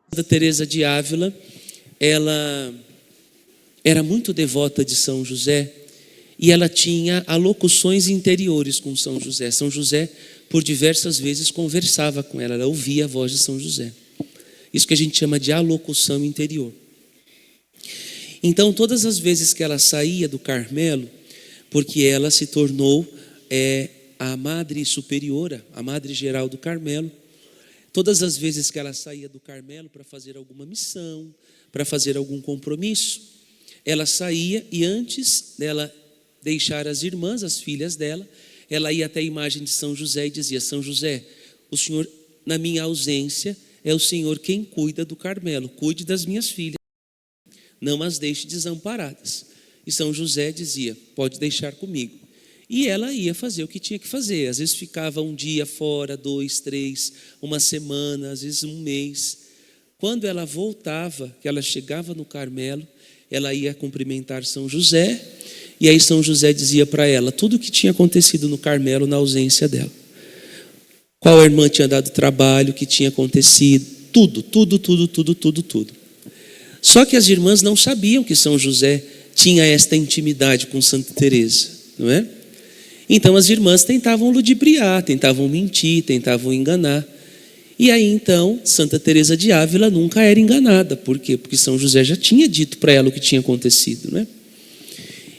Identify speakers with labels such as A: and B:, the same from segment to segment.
A: Santa Teresa de Ávila, ela era muito devota de São José e ela tinha alocuções interiores com São José. São José, por diversas vezes, conversava com ela ouvia a voz de São José. Isso que a gente chama de alocução interior. Então, todas as vezes que ela saía do Carmelo, porque ela se tornou a madre superiora, a madre geral do Carmelo, todas as vezes que ela saía do Carmelo para fazer alguma missão, para fazer algum compromisso, ela saía e antes dela deixar as irmãs, as filhas dela, ela ia até a imagem de São José e dizia: São José, o Senhor, na minha ausência, é o Senhor quem cuida do Carmelo, cuide das minhas filhas, não as deixe desamparadas. E São José dizia: pode deixar comigo. E ela ia fazer o que tinha que fazer. Às vezes ficava um dia fora, 2, 3, uma semana, às vezes um mês. Quando ela voltava, que ela chegava no Carmelo, ela ia cumprimentar São José, e aí São José dizia para ela tudo o que tinha acontecido no Carmelo na ausência dela. Qual a irmã tinha dado trabalho, o que tinha acontecido, tudo. Só que as irmãs não sabiam que São José tinha esta intimidade com Santa Teresa, não é? Então as irmãs tentavam ludibriar, tentavam mentir, tentavam enganar. E aí então Santa Teresa de Ávila nunca era enganada. Por quê? Porque São José já tinha dito para ela o que tinha acontecido, né?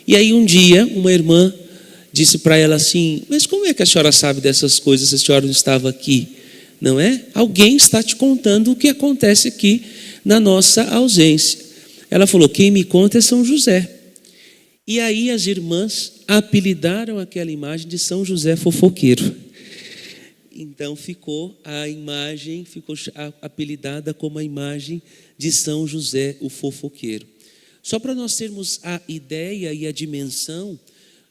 A: E aí um dia uma irmã disse para ela assim: mas como é que a senhora sabe dessas coisas se a senhora não estava aqui? Não é? Alguém está te contando o que acontece aqui na nossa ausência. Ela falou: quem me conta é São José. E aí as irmãs apelidaram aquela imagem de São José fofoqueiro. Então ficou apelidada como a imagem de São José o fofoqueiro. Só para nós termos a ideia e a dimensão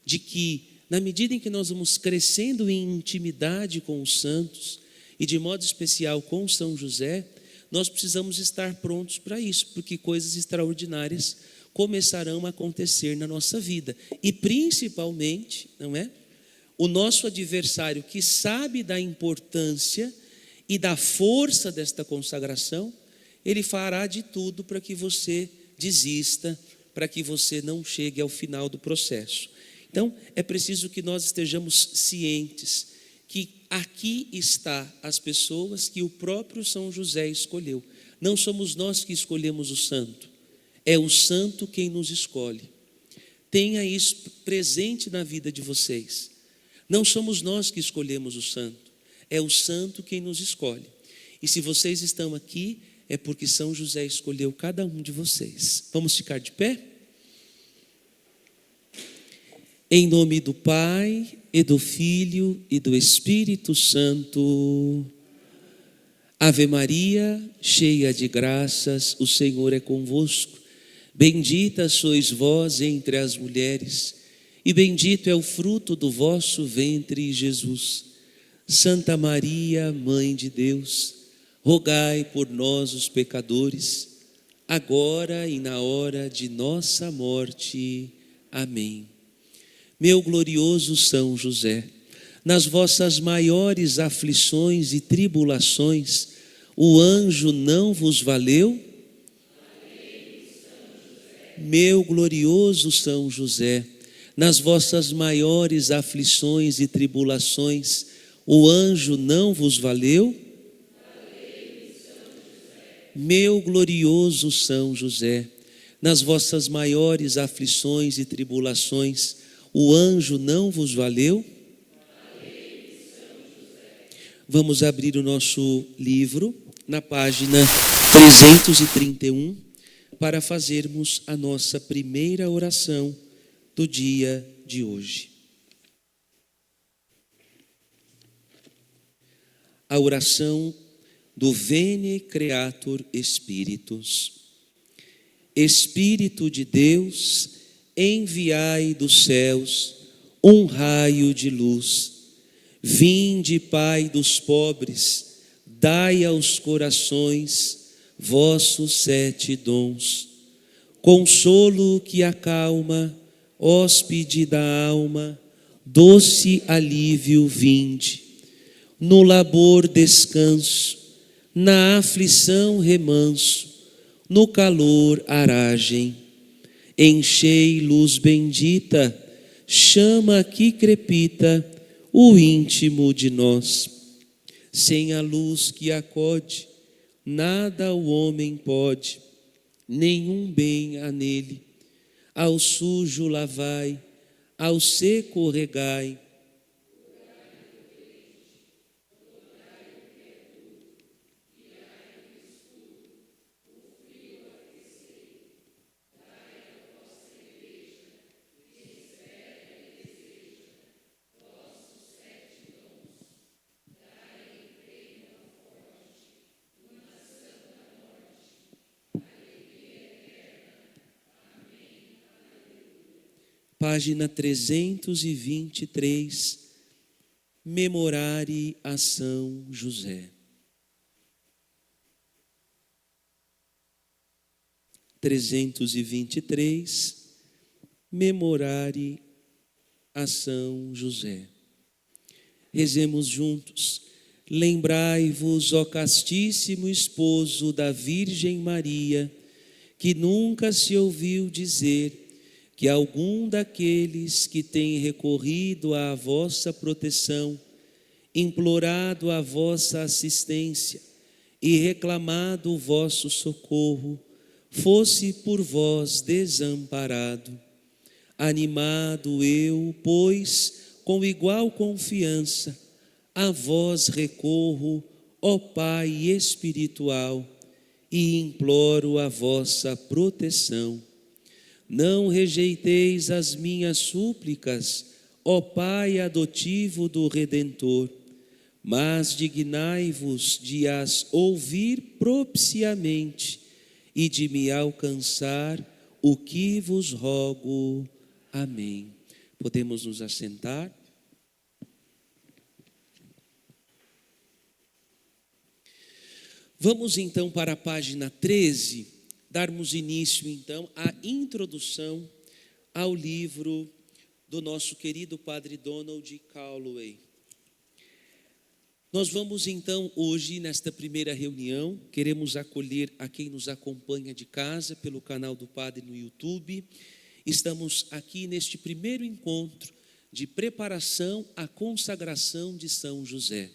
A: de que, na medida em que nós vamos crescendo em intimidade com os santos, e de modo especial com São José, nós precisamos estar prontos para isso, porque coisas extraordinárias começarão a acontecer na nossa vida. E principalmente, não é? O nosso adversário, que sabe da importância e da força desta consagração, ele fará de tudo para que você desista, para que você não chegue ao final do processo. Então, é preciso que nós estejamos cientes que aqui está as pessoas que o próprio São José escolheu. Não somos nós que escolhemos o santo, é o santo quem nos escolhe. Tenha isso presente na vida de vocês. Não somos nós que escolhemos o santo, é o santo quem nos escolhe. E se vocês estão aqui, é porque São José escolheu cada um de vocês. Vamos ficar de pé? Em nome do Pai, e do Filho, e do Espírito Santo. Ave Maria, cheia de graças, o Senhor é convosco. Bendita sois vós entre as mulheres, e bendito é o fruto do vosso ventre, Jesus. Santa Maria, Mãe de Deus, rogai por nós, os pecadores, agora e na hora de nossa morte. Amém. Meu glorioso São José, nas vossas maiores aflições e tribulações, o anjo não vos valeu? Meu glorioso São José, nas vossas maiores aflições e tribulações, o anjo não vos valeu? Meu glorioso São José, nas vossas maiores aflições e tribulações, o anjo não vos valeu? Vamos abrir o nosso livro na página 331 para fazermos a nossa primeira oração do dia de hoje. A oração do Veni Creator Spiritus. Espírito de Deus, enviai dos céus um raio de luz. Vinde, Pai dos pobres, dai aos corações vossos 7 dons. Consolo que acalma, hóspede da alma, doce alívio vinde, no labor descanso, na aflição remanso, no calor aragem. Enchei luz bendita, chama que crepita o íntimo de nós. Sem a luz que acode, nada o homem pode, nenhum bem há nele. Ao sujo lavai, ao seco regai. Página 323, Memorare a São José. 323, Memorare a São José. Rezemos juntos. Lembrai-vos, ó castíssimo esposo da Virgem Maria, que nunca se ouviu dizer que algum daqueles que têm recorrido à vossa proteção, implorado a vossa assistência e reclamado o vosso socorro, fosse por vós desamparado. Animado eu, pois, com igual confiança, a vós recorro, ó Pai espiritual, e imploro a vossa proteção. Não rejeiteis as minhas súplicas, ó Pai adotivo do Redentor, mas dignai-vos de as ouvir propiciamente e de me alcançar o que vos rogo. Amém. Podemos nos assentar? Vamos então para a página 13, darmos início então à introdução ao livro do nosso querido Padre Donald Calloway. Nós vamos então hoje, nesta primeira reunião, queremos acolher a quem nos acompanha de casa pelo canal do Padre no YouTube. Estamos aqui neste primeiro encontro de preparação à consagração de São José.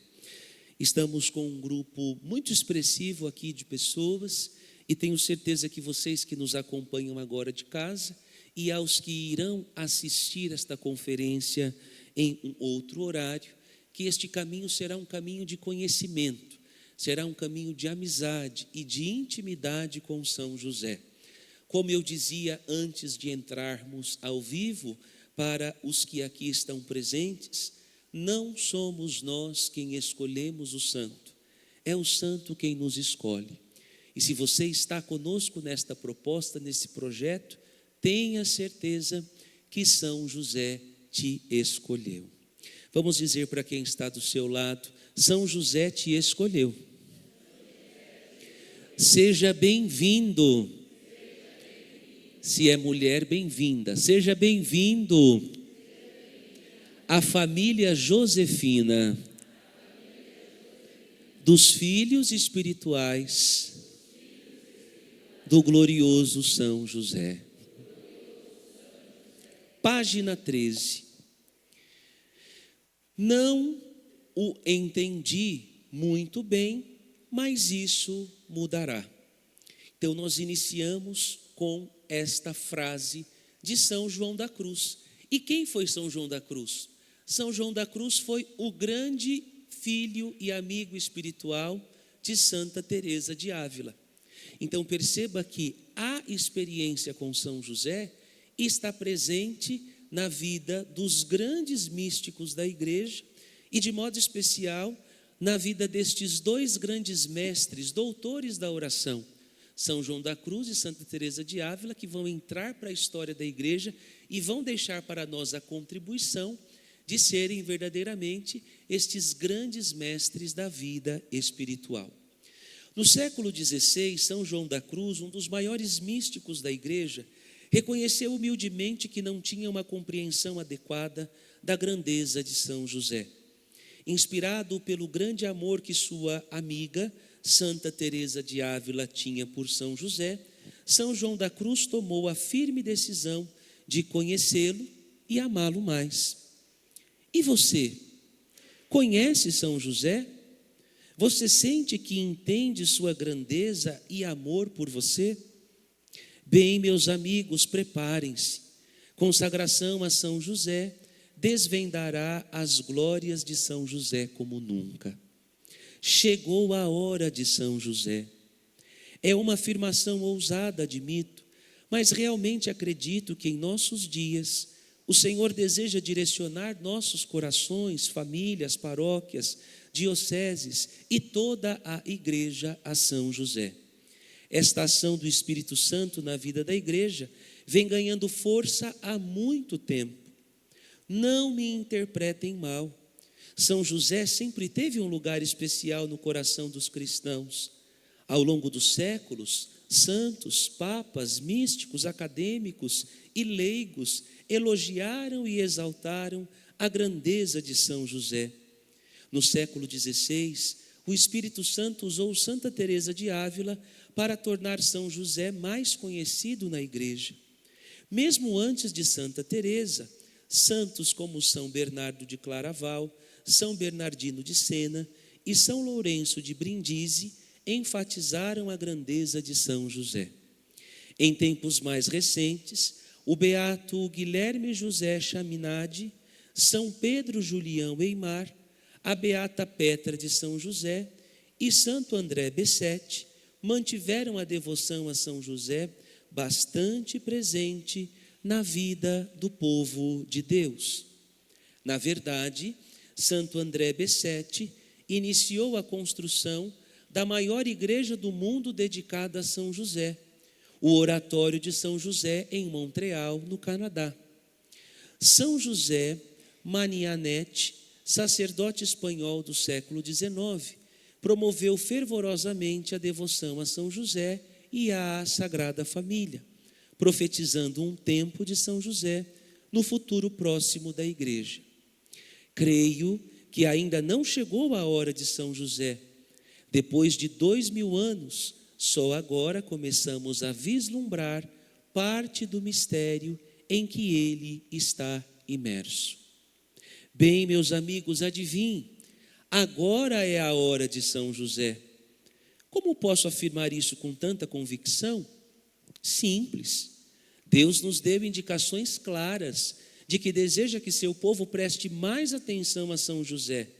A: Estamos com um grupo muito expressivo aqui de pessoas e tenho certeza que vocês que nos acompanham agora de casa e aos que irão assistir esta conferência em um outro horário, que este caminho será um caminho de conhecimento, será um caminho de amizade e de intimidade com São José. Como eu dizia antes de entrarmos ao vivo, para os que aqui estão presentes, não somos nós quem escolhemos o santo, é o santo quem nos escolhe. E se você está conosco nesta proposta, nesse projeto, tenha certeza que São José te escolheu. Vamos dizer para quem está do seu lado: São José te escolheu. Seja bem-vindo. Se é mulher, bem-vinda. Seja bem-vindo à família Josefina dos filhos espirituais do glorioso São José. Página 13. Não o entendi muito bem, mas isso mudará. Então nós iniciamos com esta frase de São João da Cruz. E quem foi São João da Cruz? São João da Cruz foi o grande filho e amigo espiritual de Santa Teresa de Ávila. Então perceba que a experiência com São José está presente na vida dos grandes místicos da igreja e de modo especial na vida destes dois grandes mestres, doutores da oração, São João da Cruz e Santa Teresa de Ávila, que vão entrar para a história da igreja e vão deixar para nós a contribuição de serem verdadeiramente estes grandes mestres da vida espiritual. No século XVI, São João da Cruz, um dos maiores místicos da igreja, reconheceu humildemente que não tinha uma compreensão adequada da grandeza de São José. Inspirado pelo grande amor que sua amiga, Santa Teresa de Ávila, tinha por São José, São João da Cruz tomou a firme decisão de conhecê-lo e amá-lo mais. E você, conhece São José? Você sente que entende sua grandeza e amor por você? Bem, meus amigos, preparem-se. Consagração a São José desvendará as glórias de São José como nunca. Chegou a hora de São José. É uma afirmação ousada, admito, mas realmente acredito que em nossos dias o Senhor deseja direcionar nossos corações, famílias, paróquias, dioceses e toda a igreja a São José. Esta ação do Espírito Santo na vida da igreja vem ganhando força há muito tempo. Não me interpretem mal. São José sempre teve um lugar especial no coração dos cristãos. Ao longo dos séculos, santos, papas, místicos, acadêmicos e leigos elogiaram e exaltaram a grandeza de São José. No século XVI, o Espírito Santo usou Santa Teresa de Ávila para tornar São José mais conhecido na igreja. Mesmo antes de Santa Teresa, santos como São Bernardo de Claraval, São Bernardino de Sena e São Lourenço de Brindisi enfatizaram a grandeza de São José. Em tempos mais recentes, o beato Guilherme José Chaminade, São Pedro Julião Eimar, a beata Petra de São José e Santo André Bessete mantiveram a devoção a São José bastante presente na vida do povo de Deus. Na verdade, Santo André Bessete iniciou a construção da maior igreja do mundo dedicada a São José, o Oratório de São José em Montreal, no Canadá. São José Manianete, sacerdote espanhol do século XIX, promoveu fervorosamente a devoção a São José e à Sagrada Família, profetizando um tempo de São José no futuro próximo da igreja. Creio que ainda não chegou a hora de São José. Depois de 2000 anos, só agora começamos a vislumbrar parte do mistério em que ele está imerso. Bem, meus amigos, adivinhem, agora é a hora de São José. Como posso afirmar isso com tanta convicção? Simples. Deus nos deu indicações claras de que deseja que seu povo preste mais atenção a São José.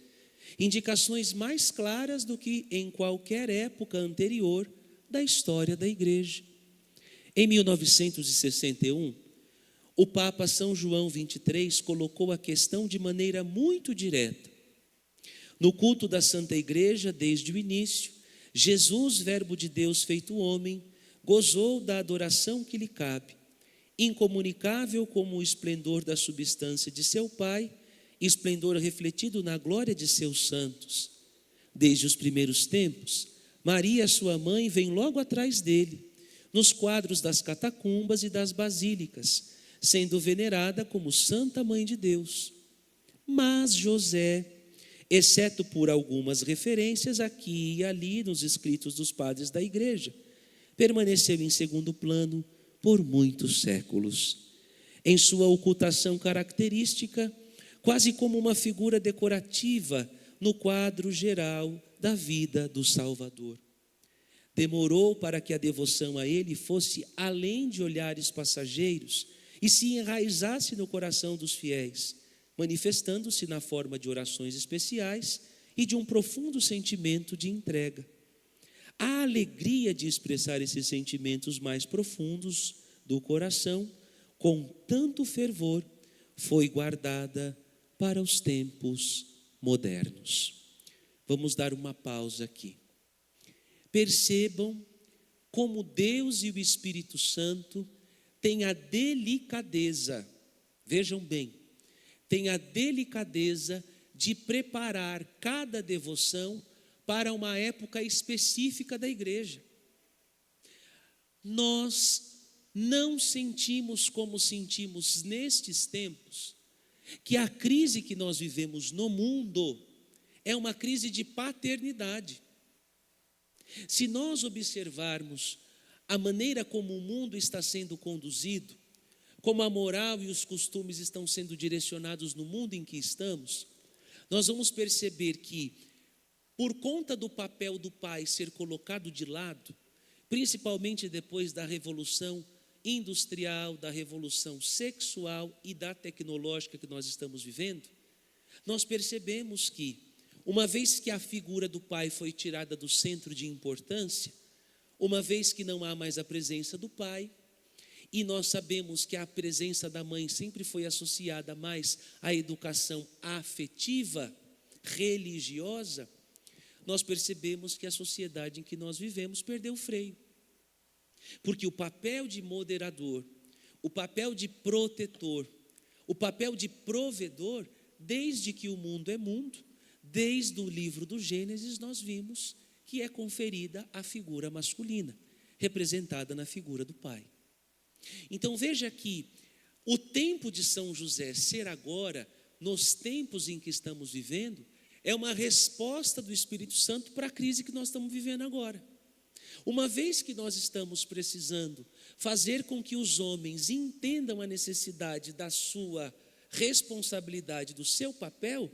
A: Indicações mais claras do que em qualquer época anterior da história da igreja. Em 1961, o Papa São João XXIII colocou a questão de maneira muito direta. No culto da Santa Igreja, desde o início, Jesus, Verbo de Deus feito homem, gozou da adoração que lhe cabe, incomunicável como o esplendor da substância de seu Pai, esplendor refletido na glória de seus santos. Desde os primeiros tempos, Maria, sua mãe, vem logo atrás dele, nos quadros das catacumbas e das basílicas, sendo venerada como Santa Mãe de Deus. Mas José, exceto por algumas referências aqui e ali nos escritos dos padres da igreja, permaneceu em segundo plano por muitos séculos. Em sua ocultação característica, quase como uma figura decorativa no quadro geral da vida do Salvador. Demorou para que a devoção a ele fosse além de olhares passageiros e se enraizasse no coração dos fiéis, manifestando-se na forma de orações especiais e de um profundo sentimento de entrega. A alegria de expressar esses sentimentos mais profundos do coração, com tanto fervor, foi guardada para os tempos modernos. Vamos dar uma pausa aqui. Percebam como Deus e o Espírito Santo têm a delicadeza, vejam bem, têm a delicadeza de preparar cada devoção para uma época específica da igreja. Nós não sentimos como sentimos nestes tempos que a crise que nós vivemos no mundo é uma crise de paternidade. Se nós observarmos a maneira como o mundo está sendo conduzido, como a moral e os costumes estão sendo direcionados no mundo em que estamos, nós vamos perceber que, por conta do papel do pai ser colocado de lado, principalmente depois da revolução industrial, da revolução sexual e da tecnológica que nós estamos vivendo, nós percebemos que, uma vez que a figura do pai foi tirada do centro de importância, uma vez que não há mais a presença do pai, e nós sabemos que a presença da mãe sempre foi associada mais à educação afetiva, religiosa, nós percebemos que a sociedade em que nós vivemos perdeu o freio. Porque o papel de moderador, o papel de protetor, o papel de provedor, desde que o mundo é mundo, desde o livro do Gênesis, nós vimos que é conferida à figura masculina, representada na figura do pai. Então veja que o tempo de São José ser agora, nos tempos em que estamos vivendo, é uma resposta do Espírito Santo para a crise que nós estamos vivendo agora. Uma vez que nós estamos precisando fazer com que os homens entendam a necessidade da sua responsabilidade, do seu papel,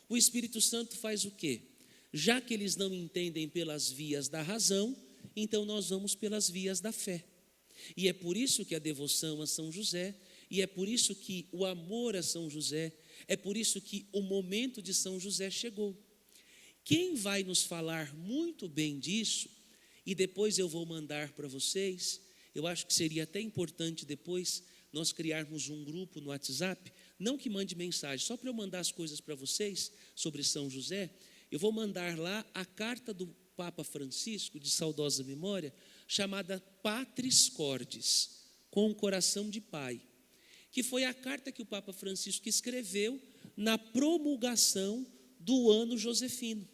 A: o Espírito Santo faz o quê? Já que eles não entendem pelas vias da razão, então nós vamos pelas vias da fé. E é por isso que a devoção a São José, e é por isso que o amor a São José, é por isso que o momento de São José chegou. Quem vai nos falar muito bem disso, e depois eu vou mandar para vocês, eu acho que seria até importante depois nós criarmos um grupo no WhatsApp, não que mande mensagem, só para eu mandar as coisas para vocês sobre São José, eu vou mandar lá a carta do Papa Francisco, de saudosa memória, chamada Patris Cordis, com o coração de pai, que foi a carta que o Papa Francisco escreveu na promulgação do ano josefino.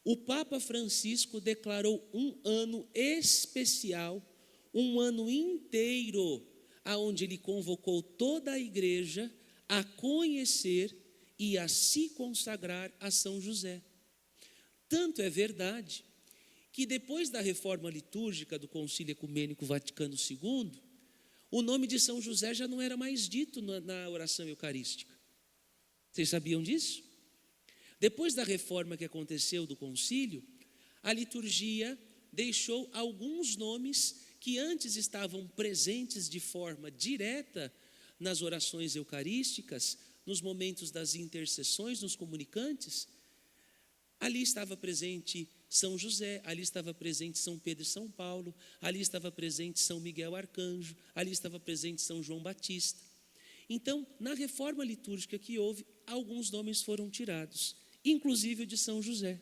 A: O Papa Francisco declarou um ano especial, um ano inteiro, aonde ele convocou toda a igreja a conhecer e a se consagrar a São José. Tanto é verdade que depois da reforma litúrgica do Concílio Ecumênico Vaticano II, o nome de São José já não era mais dito na oração eucarística. Vocês sabiam disso? Depois da reforma que aconteceu do concílio, a liturgia deixou alguns nomes que antes estavam presentes de forma direta nas orações eucarísticas, nos momentos das intercessões, nos comunicantes. Ali estava presente São José, ali estava presente São Pedro e São Paulo, ali estava presente São Miguel Arcanjo, ali estava presente São João Batista. Então, na reforma litúrgica que houve, alguns nomes foram tirados, inclusive o de São José.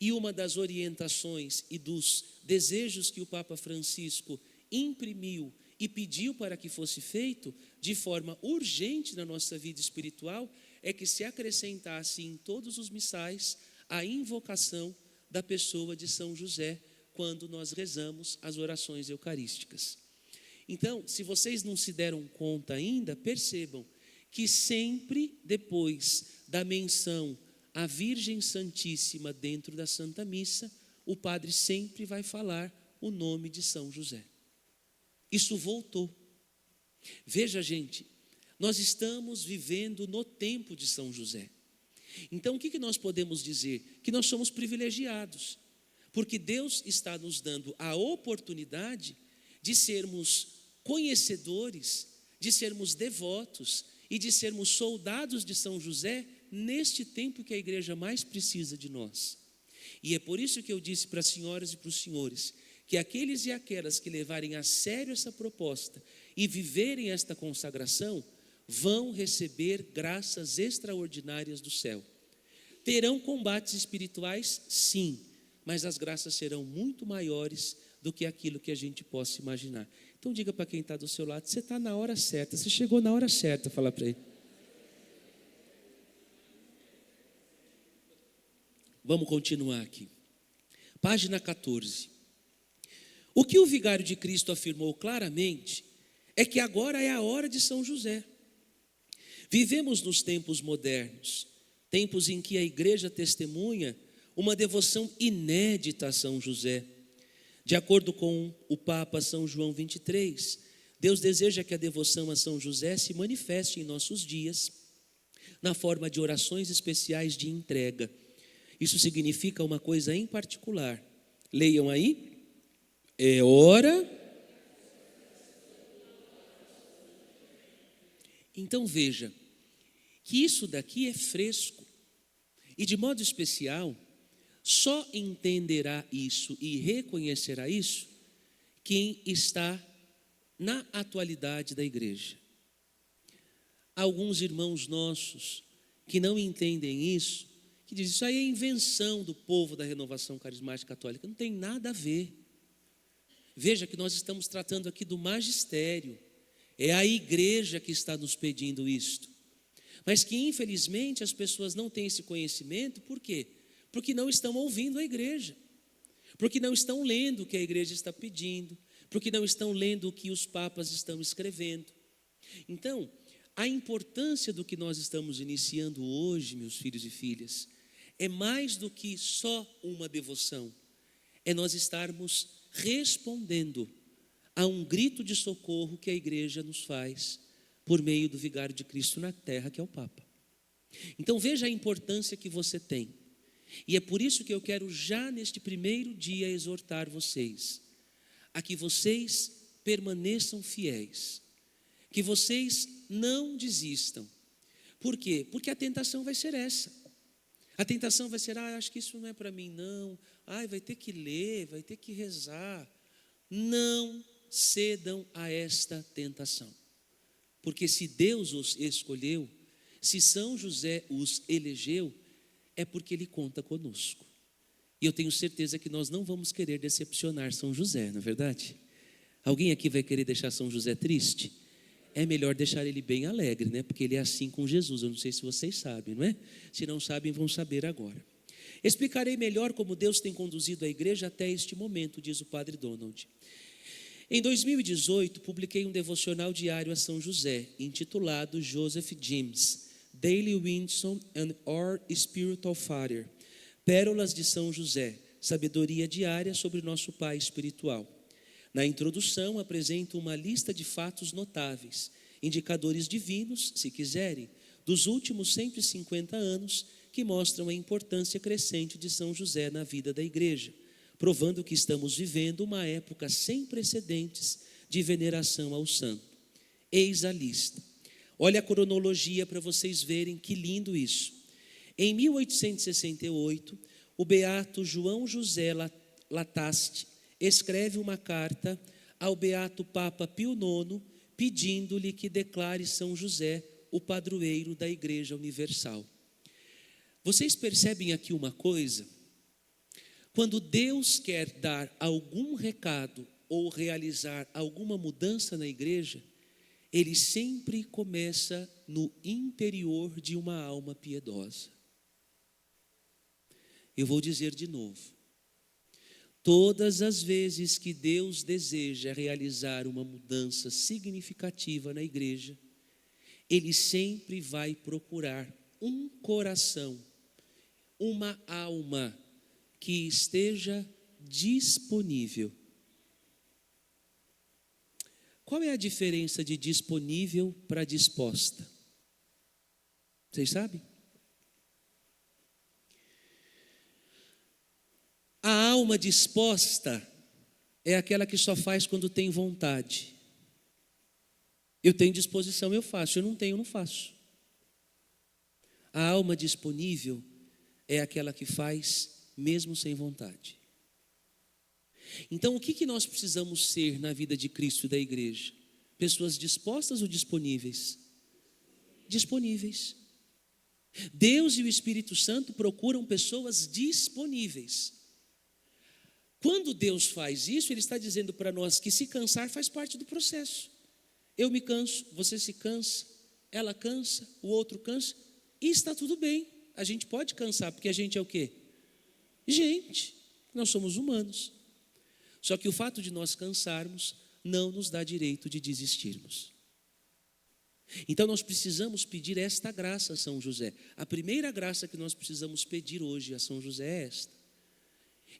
A: E uma das orientações e dos desejos que o Papa Francisco imprimiu e pediu para que fosse feito de forma urgente na nossa vida espiritual é que se acrescentasse em todos os missais a invocação da pessoa de São José quando nós rezamos as orações eucarísticas. Então, se vocês não se deram conta ainda, percebam que sempre depois da menção à Virgem Santíssima dentro da Santa Missa, o padre sempre vai falar o nome de São José. Isso voltou. Veja, gente, nós estamos vivendo no tempo de São José. Então, o que nós podemos dizer? Que nós somos privilegiados, porque Deus está nos dando a oportunidade de sermos conhecedores, de sermos devotos e de sermos soldados de São José neste tempo que a igreja mais precisa de nós. E é por isso que eu disse para as senhoras e para os senhores, que aqueles e aquelas que levarem a sério essa proposta e viverem esta consagração, vão receber graças extraordinárias do céu. Terão combates espirituais? Sim, mas as graças serão muito maiores do que aquilo que a gente possa imaginar. Então diga para quem está do seu lado, você está na hora certa, você chegou na hora certa, fala para ele. Vamos continuar aqui. Página 14. O que o vigário de Cristo afirmou claramente é que agora é a hora de São José. Vivemos nos tempos modernos, tempos em que a igreja testemunha uma devoção inédita a São José. De acordo com o Papa São João 23, Deus deseja que a devoção a São José se manifeste em nossos dias, na forma de orações especiais de entrega. Isso significa uma coisa em particular. Leiam aí. É hora. Então veja, que isso daqui é fresco. E de modo especial, só entenderá isso e reconhecerá isso quem está na atualidade da igreja. Alguns irmãos nossos que não entendem isso, que dizem, isso aí é invenção do povo da renovação carismática católica. Não tem nada a ver. Veja que nós estamos tratando aqui do magistério. É a igreja que está nos pedindo isto. Mas que infelizmente as pessoas não têm esse conhecimento, por quê? Porque não estão ouvindo a igreja. Porque não estão lendo o que a igreja está pedindo. Porque não estão lendo o que os papas estão escrevendo. Então, a importância do que nós estamos iniciando hoje, meus filhos e filhas, é mais do que só uma devoção. É nós estarmos respondendo a um grito de socorro que a igreja nos faz por meio do vigário de Cristo na terra, que é o Papa. Então veja a importância que você tem. E é por isso que eu quero já neste primeiro dia exortar vocês a que vocês permaneçam fiéis, que vocês não desistam. Por quê? Porque a tentação vai ser essa. A tentação vai ser, acho que isso não é para mim não, vai ter que ler, vai ter que rezar. Não cedam a esta tentação, porque se Deus os escolheu, se São José os elegeu, é porque Ele conta conosco. E eu tenho certeza que nós não vamos querer decepcionar São José, não é verdade? Alguém aqui vai querer deixar São José triste? É melhor deixar ele bem alegre, né? Porque ele é assim com Jesus. Eu não sei se vocês sabem, não é? Se não sabem, vão saber agora. Explicarei melhor como Deus tem conduzido a igreja até este momento, diz o Padre Donald. Em 2018, publiquei um devocional diário a São José, intitulado Joseph James, Daily Winsome and Our Spiritual Father, Pérolas de São José, sabedoria diária sobre nosso Pai espiritual. Na introdução, apresento uma lista de fatos notáveis, indicadores divinos, se quiserem, dos últimos 150 anos, que mostram a importância crescente de São José na vida da igreja, provando que estamos vivendo uma época sem precedentes de veneração ao santo. Eis a lista. Olha a cronologia para vocês verem que lindo isso. Em 1868, o beato João José Lataste escreve uma carta ao beato Papa Pio IX, pedindo-lhe que declare São José o padroeiro da Igreja Universal. Vocês percebem aqui uma coisa? Quando Deus quer dar algum recado ou realizar alguma mudança na igreja, Ele sempre começa no interior de uma alma piedosa. Eu vou dizer de novo. Todas as vezes que Deus deseja realizar uma mudança significativa na igreja, Ele sempre vai procurar um coração, uma alma que esteja disponível. Qual é a diferença de disponível para disposta? Vocês sabem? A alma disposta é aquela que só faz quando tem vontade. Eu tenho disposição, eu faço. Eu não tenho, eu não faço. A alma disponível é aquela que faz mesmo sem vontade. Então, o que nós precisamos ser na vida de Cristo e da igreja? Pessoas dispostas ou disponíveis? Disponíveis. Deus e o Espírito Santo procuram pessoas disponíveis. Quando Deus faz isso, Ele está dizendo para nós que se cansar faz parte do processo. Eu me canso, você se cansa, ela cansa, o outro cansa, e está tudo bem. A gente pode cansar, porque a gente é o quê? Gente, nós somos humanos. Só que o fato de nós cansarmos não nos dá direito de desistirmos. Então nós precisamos pedir esta graça a São José. A primeira graça que nós precisamos pedir hoje a São José é esta: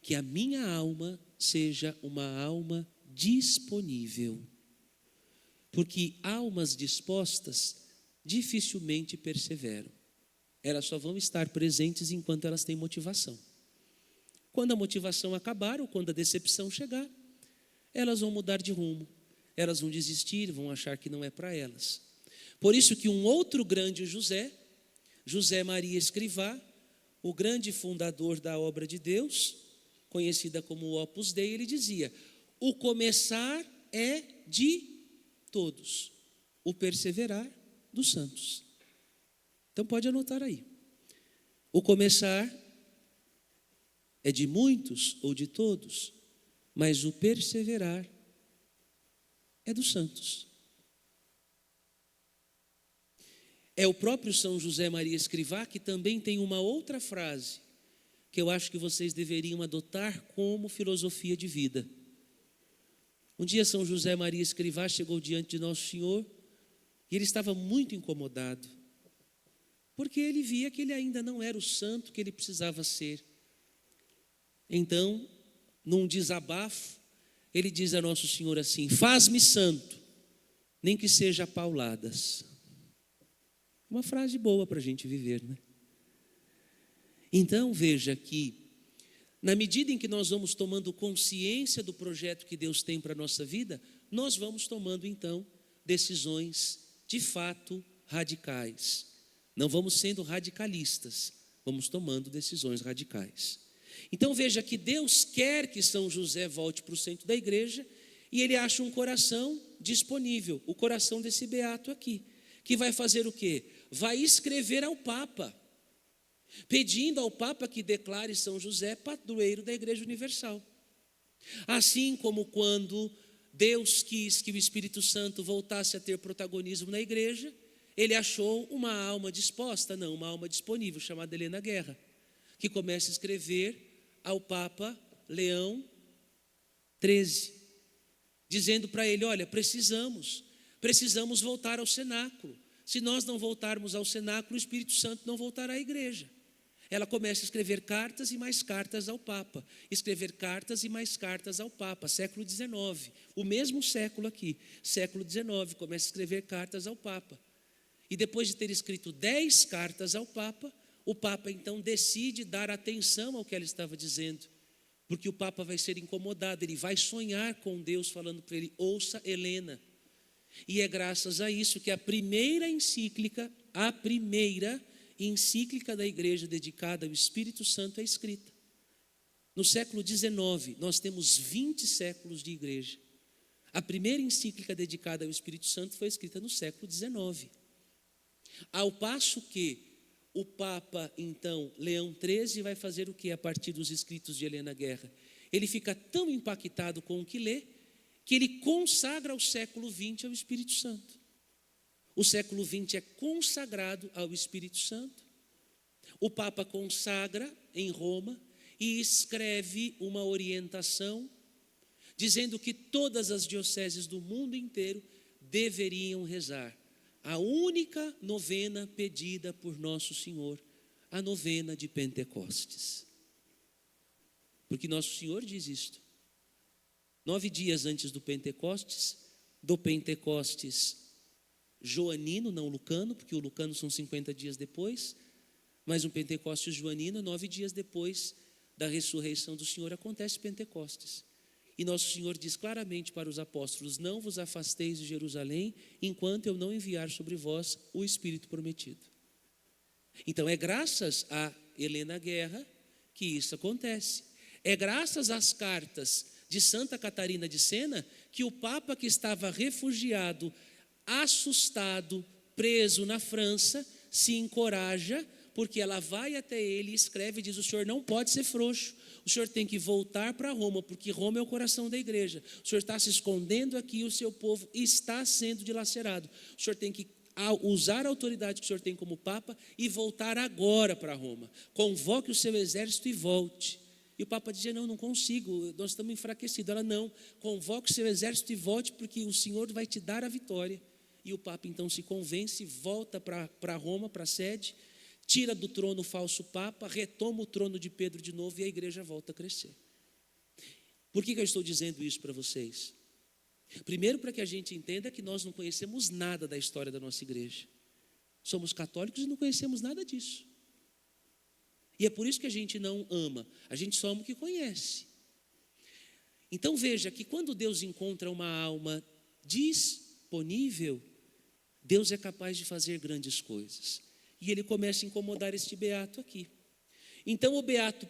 A: que a minha alma seja uma alma disponível. Porque almas dispostas dificilmente perseveram. Elas só vão estar presentes enquanto elas têm motivação. Quando a motivação acabar ou quando a decepção chegar, elas vão mudar de rumo. Elas vão desistir, vão achar que não é para elas. Por isso que um outro grande José, José Maria Escrivá, o grande fundador da obra de Deus, conhecida como o Opus Dei, ele dizia: o começar é de todos, o perseverar dos santos. Então pode anotar aí. O começar é de muitos ou de todos, mas o perseverar é dos santos. É o próprio São José Maria Escrivá que também tem uma outra frase que eu acho que vocês deveriam adotar como filosofia de vida. Um dia São José Maria Escrivá chegou diante de Nosso Senhor e ele estava muito incomodado, porque ele via que ele ainda não era o santo que ele precisava ser. Então, num desabafo, ele diz a Nosso Senhor assim: faz-me santo, nem que seja a pauladas. Uma frase boa para a gente viver, né? Então veja que, na medida em que nós vamos tomando consciência do projeto que Deus tem para a nossa vida, nós vamos tomando então decisões de fato radicais. Não vamos sendo radicalistas, vamos tomando decisões radicais. Então veja que Deus quer que São José volte para o centro da igreja e ele acha um coração disponível, o coração desse beato aqui, que vai fazer o quê? Vai escrever ao Papa, pedindo ao Papa que declare São José padroeiro da Igreja Universal. Assim como quando Deus quis que o Espírito Santo voltasse a ter protagonismo na igreja, ele achou uma alma disposta, não, uma alma disponível, chamada Helena Guerra, que começa a escrever ao Papa Leão XIII, dizendo para ele: olha, precisamos voltar ao cenáculo. Se nós não voltarmos ao cenáculo, o Espírito Santo não voltará à igreja. Ela começa a escrever cartas e mais cartas ao Papa, escrever cartas e mais cartas ao Papa, século XIX, o mesmo século aqui, século XIX, começa a escrever cartas ao Papa. E depois de ter escrito 10 cartas ao Papa, o Papa então decide dar atenção ao que ela estava dizendo, porque o Papa vai ser incomodado, ele vai sonhar com Deus falando para ele: ouça Helena. E é graças a isso que a primeira encíclica da igreja dedicada ao Espírito Santo é escrita. No século XIX, nós temos 20 séculos de igreja. A primeira encíclica dedicada ao Espírito Santo foi escrita no século XIX. Ao passo que o Papa, então, Leão XIII, vai fazer o que a partir dos escritos de Helena Guerra? Ele fica tão impactado com o que lê, que ele consagra o século XX ao Espírito Santo. O século XX é consagrado ao Espírito Santo. O Papa consagra em Roma e escreve uma orientação dizendo que todas as dioceses do mundo inteiro deveriam rezar a única novena pedida por Nosso Senhor, a novena de Pentecostes. Porque Nosso Senhor diz isto: 9 dias antes do Pentecostes joanino, não lucano, porque o lucano são 50 dias depois, mas um Pentecostes joanino, 9 dias depois da ressurreição do Senhor, acontece Pentecostes. E Nosso Senhor diz claramente para os apóstolos: não vos afasteis de Jerusalém, enquanto eu não enviar sobre vós o Espírito prometido. Então é graças a Helena Guerra que isso acontece. É graças às cartas de Santa Catarina de Sena que o Papa, que estava refugiado, assustado, preso na França, se encoraja, porque ela vai até ele e escreve e diz: o senhor não pode ser frouxo, o senhor tem que voltar para Roma, porque Roma é o coração da igreja. O senhor está se escondendo aqui, o seu povo está sendo dilacerado. O senhor tem que usar a autoridade que o senhor tem como Papa e voltar agora para Roma. Convoque o seu exército e volte. E o Papa dizia: não consigo, nós estamos enfraquecidos. Ela: não, convoque o seu exército e volte, porque o Senhor vai te dar a vitória. e o Papa então se convence, volta para Roma, para a sede, tira do trono o falso Papa, retoma o trono de Pedro de novo e a igreja volta a crescer. Por que eu estou dizendo isso para vocês? Primeiro, para que a gente entenda que nós não conhecemos nada da história da nossa igreja. Somos católicos e não conhecemos nada disso. E é por isso que a gente não ama, a gente só ama o que conhece. Então veja que quando Deus encontra uma alma disponível, Deus é capaz de fazer grandes coisas. E ele começa a incomodar este beato aqui. Então o beato,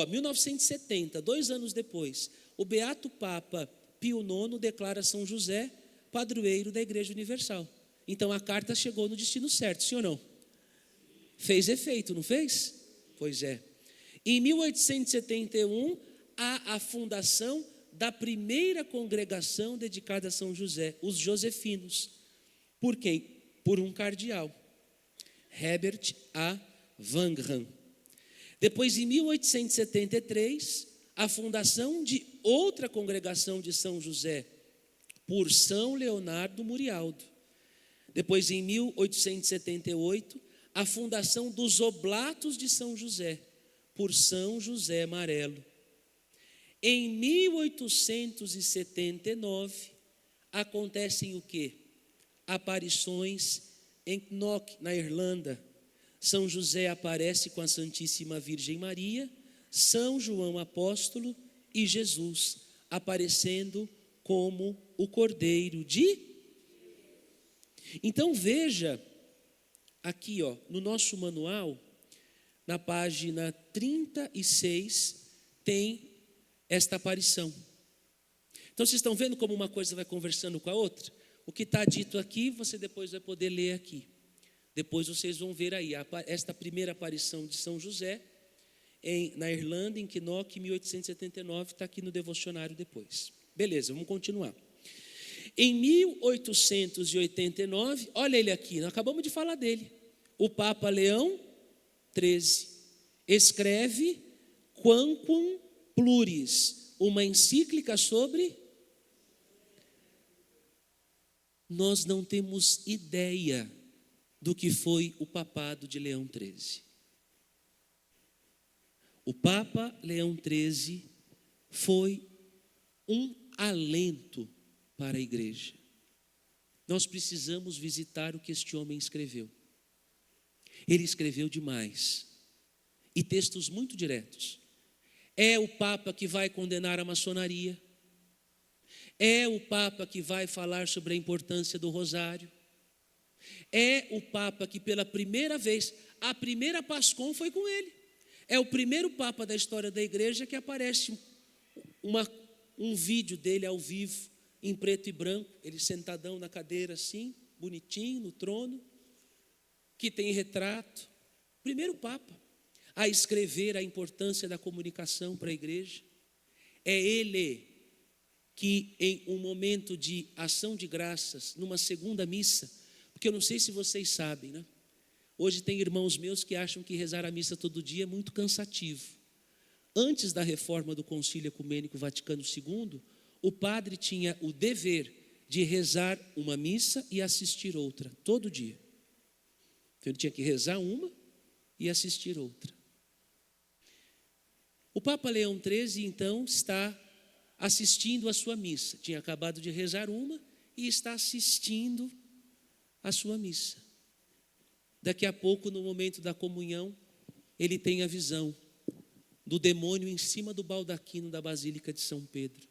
A: 1970, 2 anos depois, o beato Papa Pio IX declara São José padroeiro da Igreja Universal. Então a carta chegou no destino certo, sim ou não? Fez efeito, não fez? Pois é. Em 1871, há a fundação da primeira congregação dedicada a São José, os Josefinos. Por quem? Por um cardeal, Herbert A. Wangham. Depois, em 1873, a fundação de outra congregação de São José, por São Leonardo Murialdo. Depois, em 1878, a fundação dos Oblatos de São José, por São José Marelo. Em 1879, acontecem o quê? Aparições em Knock, na Irlanda. São José aparece com a Santíssima Virgem Maria, São João Apóstolo e Jesus, aparecendo como o Cordeiro de... Então veja, aqui no nosso manual, na página 36, tem esta aparição. Então vocês estão vendo como uma coisa vai conversando com a outra? O que está dito aqui, você depois vai poder ler aqui. Depois vocês vão ver aí, esta primeira aparição de São José, na Irlanda, em Knock, 1879, está aqui no devocionário depois. Beleza, vamos continuar. Em 1889, olha ele aqui, nós acabamos de falar dele. O Papa Leão XIII escreve Quamquam Pluris, uma encíclica sobre... Nós não temos ideia do que foi o papado de Leão XIII. O Papa Leão XIII foi um alento para a igreja. Nós precisamos visitar o que este homem escreveu. Ele escreveu demais, e textos muito diretos. É o Papa que vai condenar a maçonaria, é o Papa que vai falar sobre a importância do rosário, é o Papa que pela primeira vez, a primeira Pascom foi com ele, é o primeiro Papa da história da igreja que aparece um vídeo dele ao vivo, em preto e branco, ele sentadão na cadeira assim, bonitinho, no trono, que tem retrato. Primeiro Papa a escrever a importância da comunicação para a igreja. É ele que em um momento de ação de graças, numa segunda missa, porque eu não sei se vocês sabem, né? Hoje tem irmãos meus que acham que rezar a missa todo dia é muito cansativo. Antes da reforma do Concílio Ecumênico Vaticano II, o padre tinha o dever de rezar uma missa e assistir outra, todo dia. Então ele tinha que rezar uma e assistir outra. O Papa Leão XIII, então, está assistindo a sua missa. Tinha acabado de rezar uma e está assistindo a sua missa. Daqui a pouco, no momento da comunhão, ele tem a visão do demônio em cima do baldaquino da Basílica de São Pedro,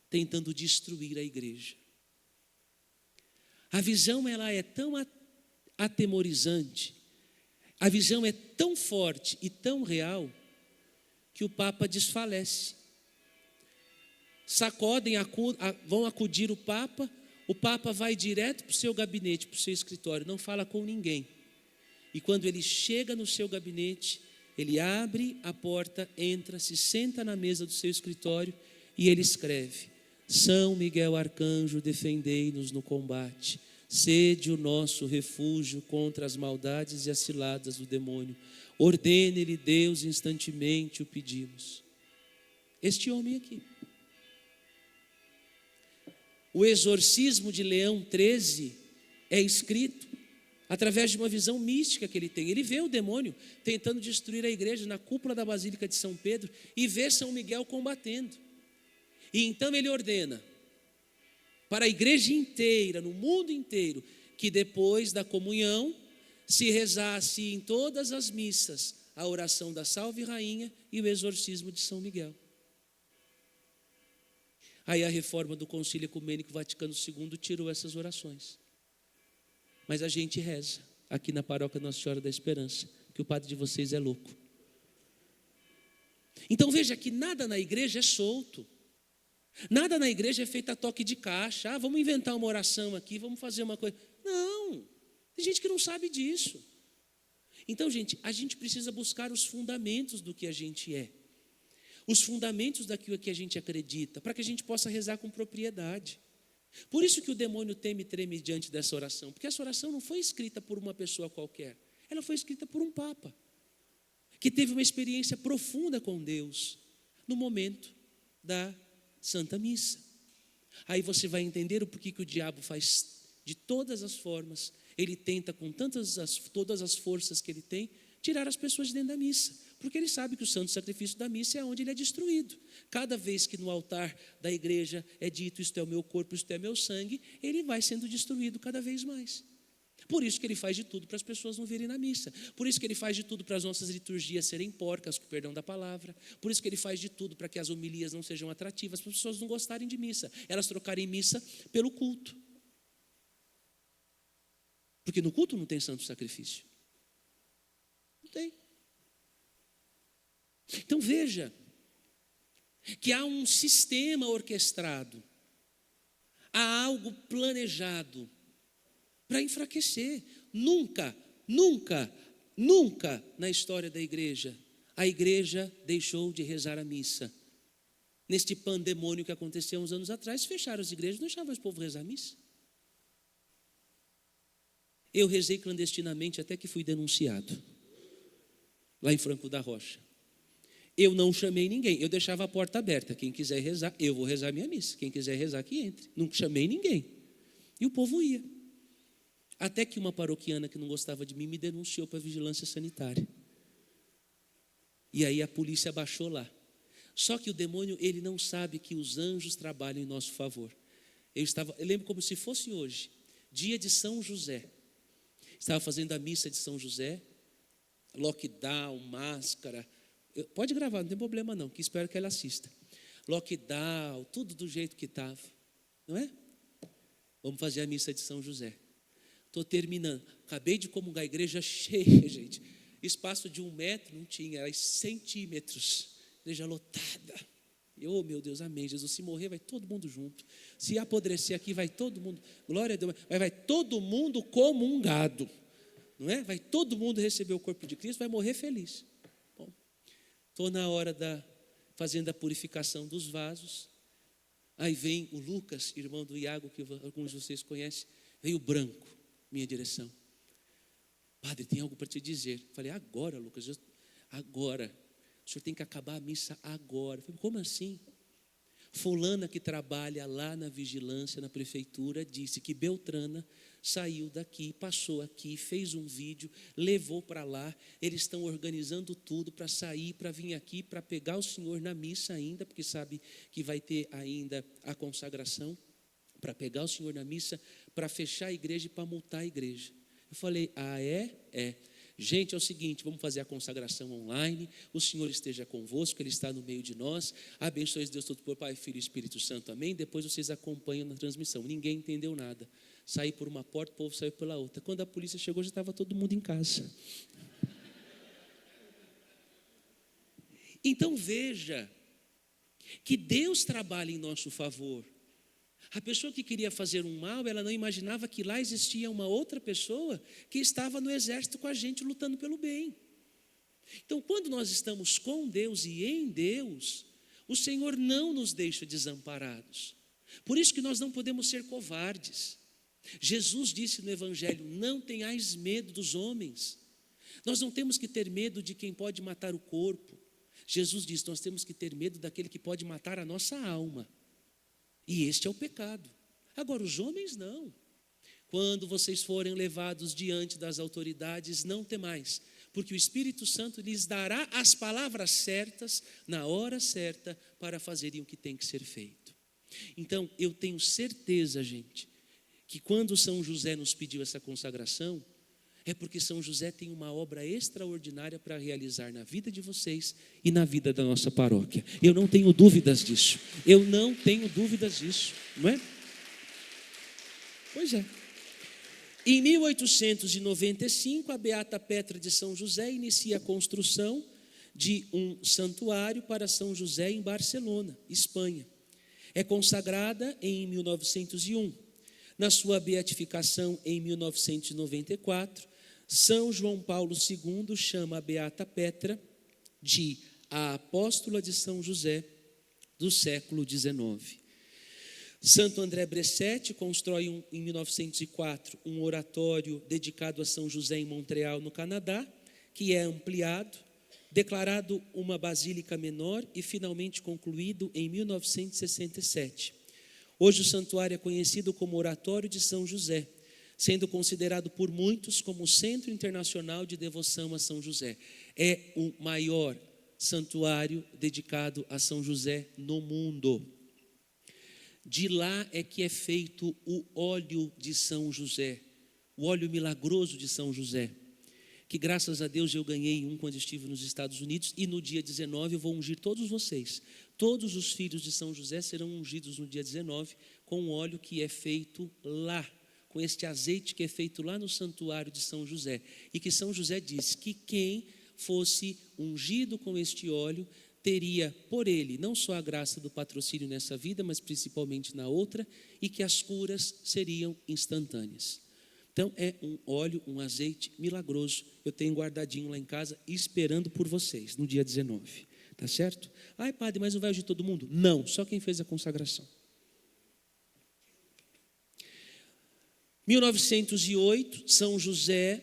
A: tentando destruir a igreja. A visão ela é tão atemorizante, a visão é tão forte e tão real, que o Papa desfalece. Sacodem, vão acudir o Papa vai direto para o seu gabinete, para o seu escritório, não fala com ninguém. E quando ele chega no seu gabinete, ele abre a porta, entra, se senta na mesa do seu escritório e ele escreve: São Miguel Arcanjo, defendei-nos no combate, sede o nosso refúgio contra as maldades e as ciladas do demônio. Ordene-lhe Deus instantemente, o pedimos. Este homem aqui. O exorcismo de Leão XIII é escrito através de uma visão mística que ele tem. Ele vê o demônio tentando destruir a igreja na cúpula da Basílica de São Pedro e vê São Miguel combatendo. E então ele ordena para a igreja inteira, no mundo inteiro, que depois da comunhão se rezasse em todas as missas a oração da Salve Rainha e o exorcismo de São Miguel. Aí a reforma do Concílio Ecumênico Vaticano II tirou essas orações. Mas a gente reza aqui na paróquia Nossa Senhora da Esperança, que o padre de vocês é louco. Então veja que nada na igreja é solto. Nada na igreja é feito a toque de caixa. Vamos inventar uma oração aqui, vamos fazer uma coisa. Não, tem gente que não sabe disso. Então, gente, a gente precisa buscar os fundamentos do que a gente é. Os fundamentos daquilo que a gente acredita, para que a gente possa rezar com propriedade. Por isso que o demônio teme e treme diante dessa oração, porque essa oração não foi escrita por uma pessoa qualquer, ela foi escrita por um papa, que teve uma experiência profunda com Deus, no momento da Santa Missa. Aí você vai entender o porquê que o diabo faz de todas as formas, ele tenta com todas as forças que ele tem, tirar as pessoas de dentro da missa, porque ele sabe que o santo sacrifício da missa é onde ele é destruído. Cada vez que no altar da igreja é dito, isto é o meu corpo, isto é meu sangue, ele vai sendo destruído cada vez mais. Por isso que ele faz de tudo para as pessoas não virem na missa. Por isso que ele faz de tudo para as nossas liturgias serem porcas, com perdão da palavra. Por isso que ele faz de tudo para que as homilias não sejam atrativas, para as pessoas não gostarem de missa, elas trocarem missa pelo culto. Porque no culto não tem santo sacrifício. Não tem. Então veja que há um sistema orquestrado, há algo planejado para enfraquecer. Nunca na história da igreja, a igreja deixou de rezar a missa. Neste pandemônio que aconteceu uns anos atrás, fecharam as igrejas, não deixavam o povo rezar a missa. Eu rezei clandestinamente até que fui denunciado, lá em Franco da Rocha. Eu não chamei ninguém, eu deixava a porta aberta. Quem quiser rezar, eu vou rezar minha missa. Quem quiser rezar, que entre. Não chamei ninguém. E o povo ia. Até que uma paroquiana que não gostava de mim me denunciou para a vigilância sanitária. E aí a polícia baixou lá. Só que o demônio, ele não sabe que os anjos trabalham em nosso favor. Eu lembro como se fosse hoje, dia de São José. Estava fazendo a missa de São José, lockdown, máscara. Pode gravar, não tem problema não, que espero que ela assista. Lockdown, tudo do jeito que estava, não é? Vamos fazer a missa de São José. Estou terminando. Acabei de comungar, a igreja cheia, gente. Espaço de 1 metro não tinha, era 100 centímetros. Igreja lotada. Oh, meu Deus, amém. Jesus, se morrer, vai todo mundo junto. Se apodrecer aqui, vai todo mundo. Glória a Deus. Vai todo mundo comungado. Não é? Vai todo mundo receber o corpo de Cristo, vai morrer feliz. Bom, estou na hora fazendo a purificação dos vasos. Aí vem o Lucas, irmão do Iago, que alguns de vocês conhecem. Veio branco, minha direção. Padre, tem algo para te dizer. Falei, agora, Lucas, agora. O senhor tem que acabar a missa agora. Falei, como assim? Fulana que trabalha lá na vigilância, na prefeitura, disse que Beltrana saiu daqui, passou aqui, fez um vídeo, levou para lá. Eles estão organizando tudo para sair, para vir aqui, para pegar o senhor na missa ainda, porque sabe que vai ter ainda a consagração, para pegar o senhor na missa, para fechar a igreja e para multar a igreja. Eu falei, é. Gente, é o seguinte, vamos fazer a consagração online, o Senhor esteja convosco, Ele está no meio de nós, abençoe Deus todo por Pai, Filho e Espírito Santo, amém? Depois vocês acompanham na transmissão. Ninguém entendeu nada. Saí por uma porta, o povo saiu pela outra. Quando a polícia chegou, já estava todo mundo em casa. Então veja que Deus trabalha em nosso favor. A pessoa que queria fazer um mal, ela não imaginava que lá existia uma outra pessoa que estava no exército com a gente lutando pelo bem. Então, quando nós estamos com Deus e em Deus, o Senhor não nos deixa desamparados. Por isso que nós não podemos ser covardes. Jesus disse no Evangelho, não tenhais medo dos homens. Nós não temos que ter medo de quem pode matar o corpo. Jesus disse, nós temos que ter medo daquele que pode matar a nossa alma. E este é o pecado. Agora, os homens não. Quando vocês forem levados diante das autoridades, não temais, porque o Espírito Santo lhes dará as palavras certas, na hora certa, para fazerem o que tem que ser feito. Então, eu tenho certeza, gente, que quando São José nos pediu essa consagração, é porque São José tem uma obra extraordinária para realizar na vida de vocês e na vida da nossa paróquia. Eu não tenho dúvidas disso. Não é? Pois é. Em 1895, a Beata Petra de São José inicia a construção de um santuário para São José em Barcelona, Espanha. É consagrada em 1901. Na sua beatificação em 1994, São João Paulo II chama a Beata Petra de a apóstola de São José do século XIX. Santo André Bressetti constrói em 1904 um oratório dedicado a São José em Montreal, no Canadá, que é ampliado, declarado uma basílica menor e finalmente concluído em 1967. Hoje o santuário é conhecido como Oratório de São José, sendo considerado por muitos como o Centro Internacional de Devoção a São José. É o maior santuário dedicado a São José no mundo. De lá é que é feito o óleo de São José, o óleo milagroso de São José, que graças a Deus eu ganhei um quando estive nos Estados Unidos, e no dia 19 eu vou ungir todos vocês. Todos os filhos de São José serão ungidos no dia 19 com o óleo que é feito lá, com este azeite que é feito lá no santuário de São José. E que São José diz que quem fosse ungido com este óleo teria por ele não só a graça do patrocínio nessa vida, mas principalmente na outra, e que as curas seriam instantâneas. Então é um óleo, um azeite milagroso. Eu tenho guardadinho lá em casa, esperando por vocês, no dia 19. Tá certo? Ai, padre, mas não vai ungir todo mundo? Não, só quem fez a consagração. 1908, São José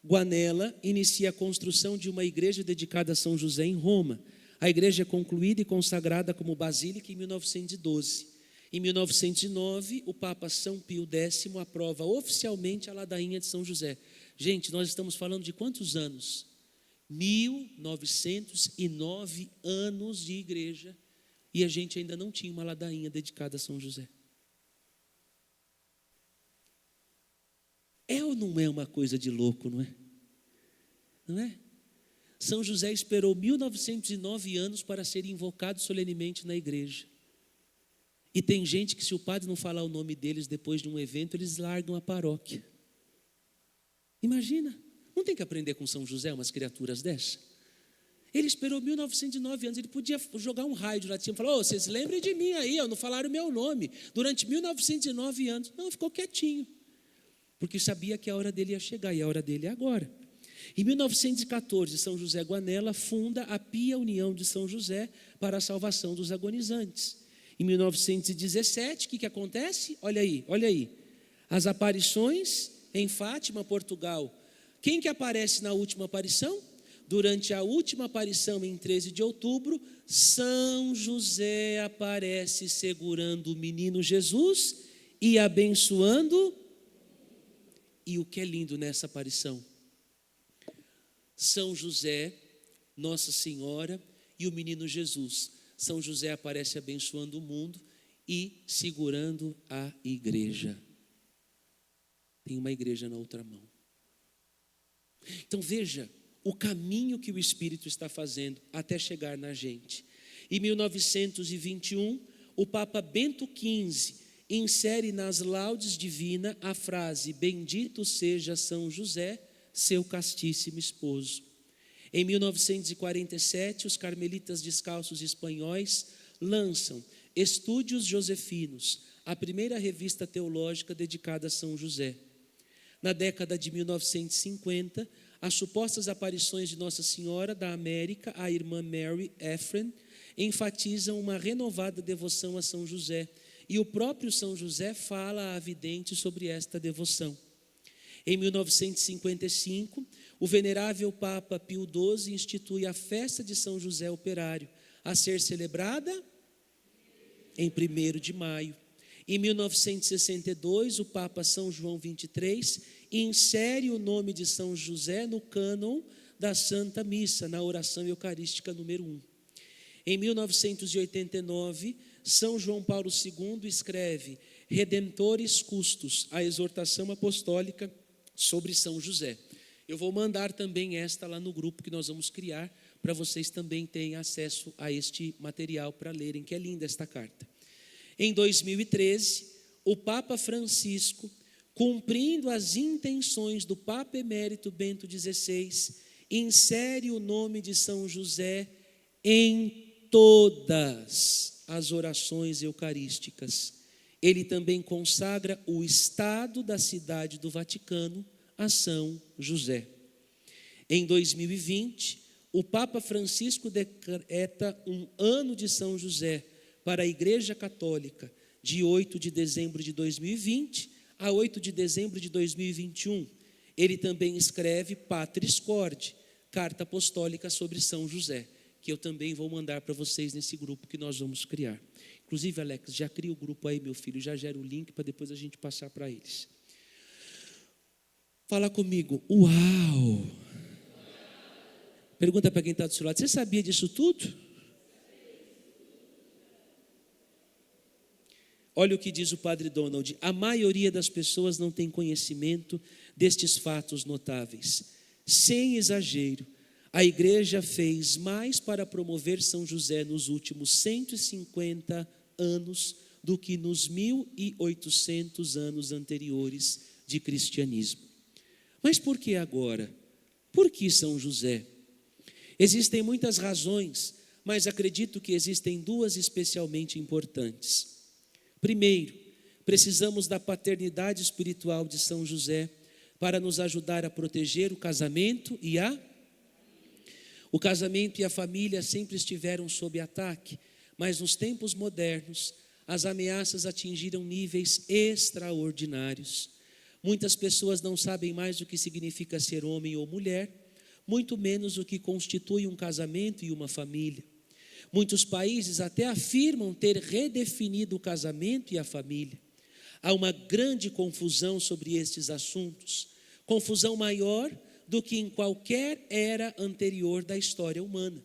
A: Guanella inicia a construção de uma igreja dedicada a São José em Roma. A igreja é concluída e consagrada como basílica em 1912. Em 1909, o Papa São Pio X aprova oficialmente a ladainha de São José. Gente, nós estamos falando de quantos anos? 1909 anos de igreja, e a gente ainda não tinha uma ladainha dedicada a São José. É ou não é uma coisa de louco, não é? Não é? São José esperou 1909 anos para ser invocado solenemente na igreja. E tem gente que, se o padre não falar o nome deles depois de um evento, eles largam a paróquia. Imagina, não tem que aprender com São José umas criaturas dessas? Ele esperou 1909 anos, ele podia jogar um raio de lá de cima e falar: vocês lembrem de mim aí, não falaram o meu nome, durante 1909 anos. Não, ficou quietinho, porque sabia que a hora dele ia chegar, e a hora dele é agora. Em 1914, São José Guanella funda a Pia União de São José para a salvação dos agonizantes. Em 1917, o que acontece? Olha aí, as aparições em Fátima, Portugal. Quem que aparece na última aparição? Durante a última aparição, em 13 de outubro, São José aparece segurando o menino Jesus e abençoando. E o que é lindo nessa aparição? São José, Nossa Senhora e o menino Jesus. São José aparece abençoando o mundo e segurando a igreja. Tem uma igreja na outra mão. Então veja o caminho que o Espírito está fazendo até chegar na gente. Em 1921, o Papa Bento XV insere nas laudes divinas a frase: bendito seja São José, seu castíssimo esposo. Em 1947, os carmelitas descalços espanhóis lançam Estúdios Josefinos, a primeira revista teológica dedicada a São José. Na década de 1950, as supostas aparições de Nossa Senhora da América, a irmã Mary Ephraim, enfatizam uma renovada devoção a São José, e o próprio São José fala à vidente sobre esta devoção. Em 1955, o venerável Papa Pio XII institui a festa de São José Operário, a ser celebrada em 1º de maio. Em 1962, o Papa São João XXIII insere o nome de São José no cânon da Santa Missa, na oração eucarística número 1. Em 1989, São João Paulo II escreve Redemptoris Custos, a exortação apostólica sobre São José. Eu vou mandar também esta lá no grupo que nós vamos criar, para vocês também terem acesso a este material para lerem, que é linda esta carta. Em 2013, o Papa Francisco, cumprindo as intenções do Papa Emérito Bento XVI, insere o nome de São José em todas as orações eucarísticas. Ele também consagra o estado da cidade do Vaticano a São José. Em 2020, o Papa Francisco decreta um ano de São José para a Igreja Católica, de 8 de dezembro de 2020 a 8 de dezembro de 2021. Ele também escreve Patris Corde, carta apostólica sobre São José, que eu também vou mandar para vocês nesse grupo que nós vamos criar. Inclusive, Alex, já cria o grupo aí, meu filho, já gera o link para depois a gente passar para eles. Fala comigo, uau! Pergunta para quem está do seu lado, você sabia disso tudo? Olha o que diz o padre Donald, a maioria das pessoas não tem conhecimento destes fatos notáveis. Sem exagero, a igreja fez mais para promover São José nos últimos 150 anos do que nos 1800 anos anteriores de cristianismo. Mas por que agora? Por que São José? Existem muitas razões, mas acredito que existem duas especialmente importantes. Primeiro, precisamos da paternidade espiritual de São José para nos ajudar a proteger o casamento O casamento e a família sempre estiveram sob ataque, mas nos tempos modernos, as ameaças atingiram níveis extraordinários. Muitas pessoas não sabem mais o que significa ser homem ou mulher, muito menos o que constitui um casamento e uma família. Muitos países até afirmam ter redefinido o casamento e a família. Há uma grande confusão sobre estes assuntos, confusão maior do que em qualquer era anterior da história humana.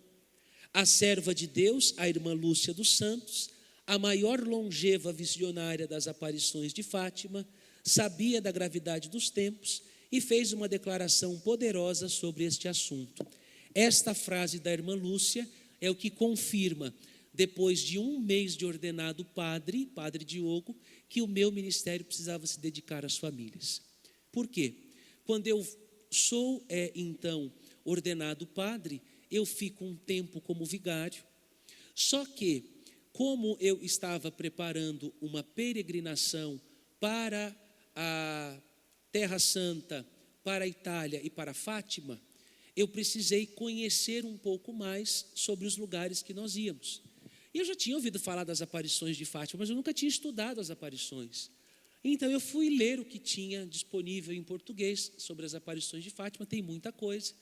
A: A serva de Deus, a irmã Lúcia dos Santos, a maior longeva visionária das aparições de Fátima, sabia da gravidade dos tempos e fez uma declaração poderosa sobre este assunto. Esta frase da irmã Lúcia é o que confirma, depois de 1 mês de ordenado padre Diogo, que o meu ministério precisava se dedicar às famílias. Por quê? Quando eu sou, então, ordenado padre, eu fico um tempo como vigário, só que, como eu estava preparando uma peregrinação para a Terra Santa, para a Itália e para Fátima, eu precisei conhecer um pouco mais sobre os lugares que nós íamos. E eu já tinha ouvido falar das aparições de Fátima, mas eu nunca tinha estudado as aparições. Então eu fui ler o que tinha disponível em português sobre as aparições de Fátima, tem muita coisa.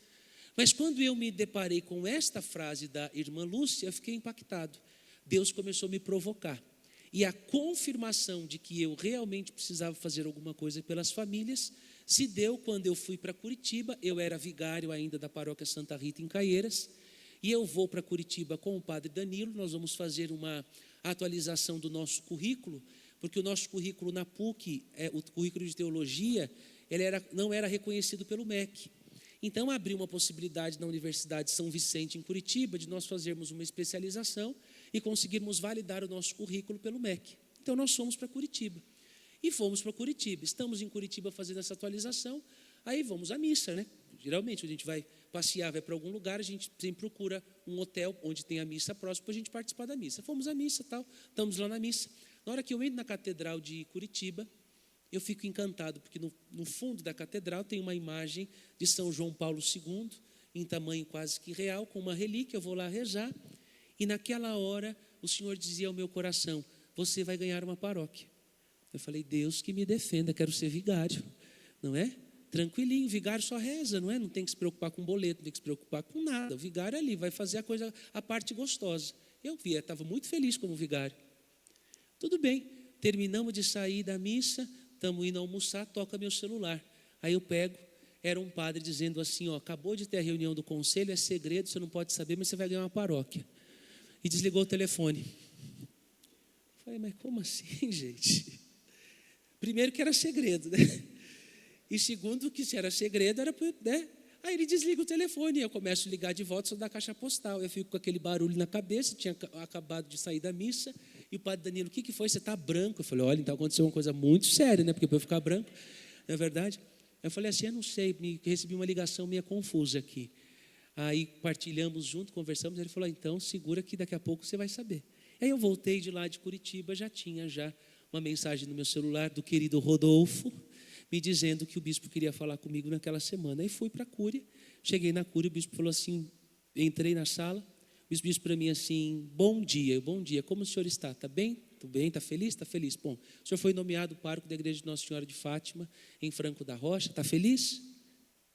A: Mas quando eu me deparei com esta frase da irmã Lúcia, eu fiquei impactado. Deus começou a me provocar. E a confirmação de que eu realmente precisava fazer alguma coisa pelas famílias se deu quando eu fui para Curitiba. Eu era vigário ainda da paróquia Santa Rita em Caieiras, e eu vou para Curitiba com o padre Danilo. Nós vamos fazer uma atualização do nosso currículo, porque o nosso currículo na PUC, o currículo de teologia, não era reconhecido pelo MEC. Então abriu uma possibilidade na Universidade de São Vicente em Curitiba de nós fazermos uma especialização e conseguirmos validar o nosso currículo pelo MEC. Então nós fomos para Curitiba. E fomos para Curitiba. Estamos em Curitiba fazendo essa atualização, aí vamos à missa, né? Geralmente, a gente vai passear, vai para algum lugar, a gente sempre procura um hotel onde tem a missa próximo para a gente participar da missa. Fomos à missa, tal, estamos lá na missa. Na hora que eu entro na Catedral de Curitiba, eu fico encantado, porque no fundo da catedral tem uma imagem de São João Paulo II, em tamanho quase que real, com uma relíquia. Eu vou lá rezar, e naquela hora o Senhor dizia ao meu coração: você vai ganhar uma paróquia. Eu falei: Deus que me defenda, quero ser vigário, não é? Tranquilinho, vigário só reza, não é? Não tem que se preocupar com boleto, não tem que se preocupar com nada. O vigário ali vai fazer a parte gostosa. Eu estava muito feliz como vigário. Tudo bem, terminamos de sair da missa, estamos indo almoçar, toca meu celular. Aí eu pego, era um padre dizendo assim, ó, acabou de ter a reunião do conselho, é segredo, você não pode saber, mas você vai ganhar uma paróquia. E desligou o telefone. Falei, mas como assim, gente? Primeiro que era segredo, né? E segundo que se era segredo, era, né? Aí ele desliga o telefone, eu começo a ligar de volta, só da caixa postal. Eu fico com aquele barulho na cabeça, tinha acabado de sair da missa, e o padre Danilo, o que foi? Você está branco? Eu falei, olha, então aconteceu uma coisa muito séria, né? Porque para eu ficar branco, não é verdade? Eu falei assim, eu não sei, recebi uma ligação meio confusa aqui. Aí partilhamos junto, conversamos, ele falou, então segura que daqui a pouco você vai saber. Aí eu voltei de lá de Curitiba, já tinha uma mensagem no meu celular do querido Rodolfo, me dizendo que o bispo queria falar comigo naquela semana. Aí fui para a Cúria, cheguei na Cúria, o bispo falou assim, entrei na sala, o bispo disse para mim assim, bom dia, como o senhor está? Está bem? Tudo bem? Está feliz? Está feliz. Bom, o senhor foi nomeado pároco da igreja de Nossa Senhora de Fátima, em Franco da Rocha, está feliz?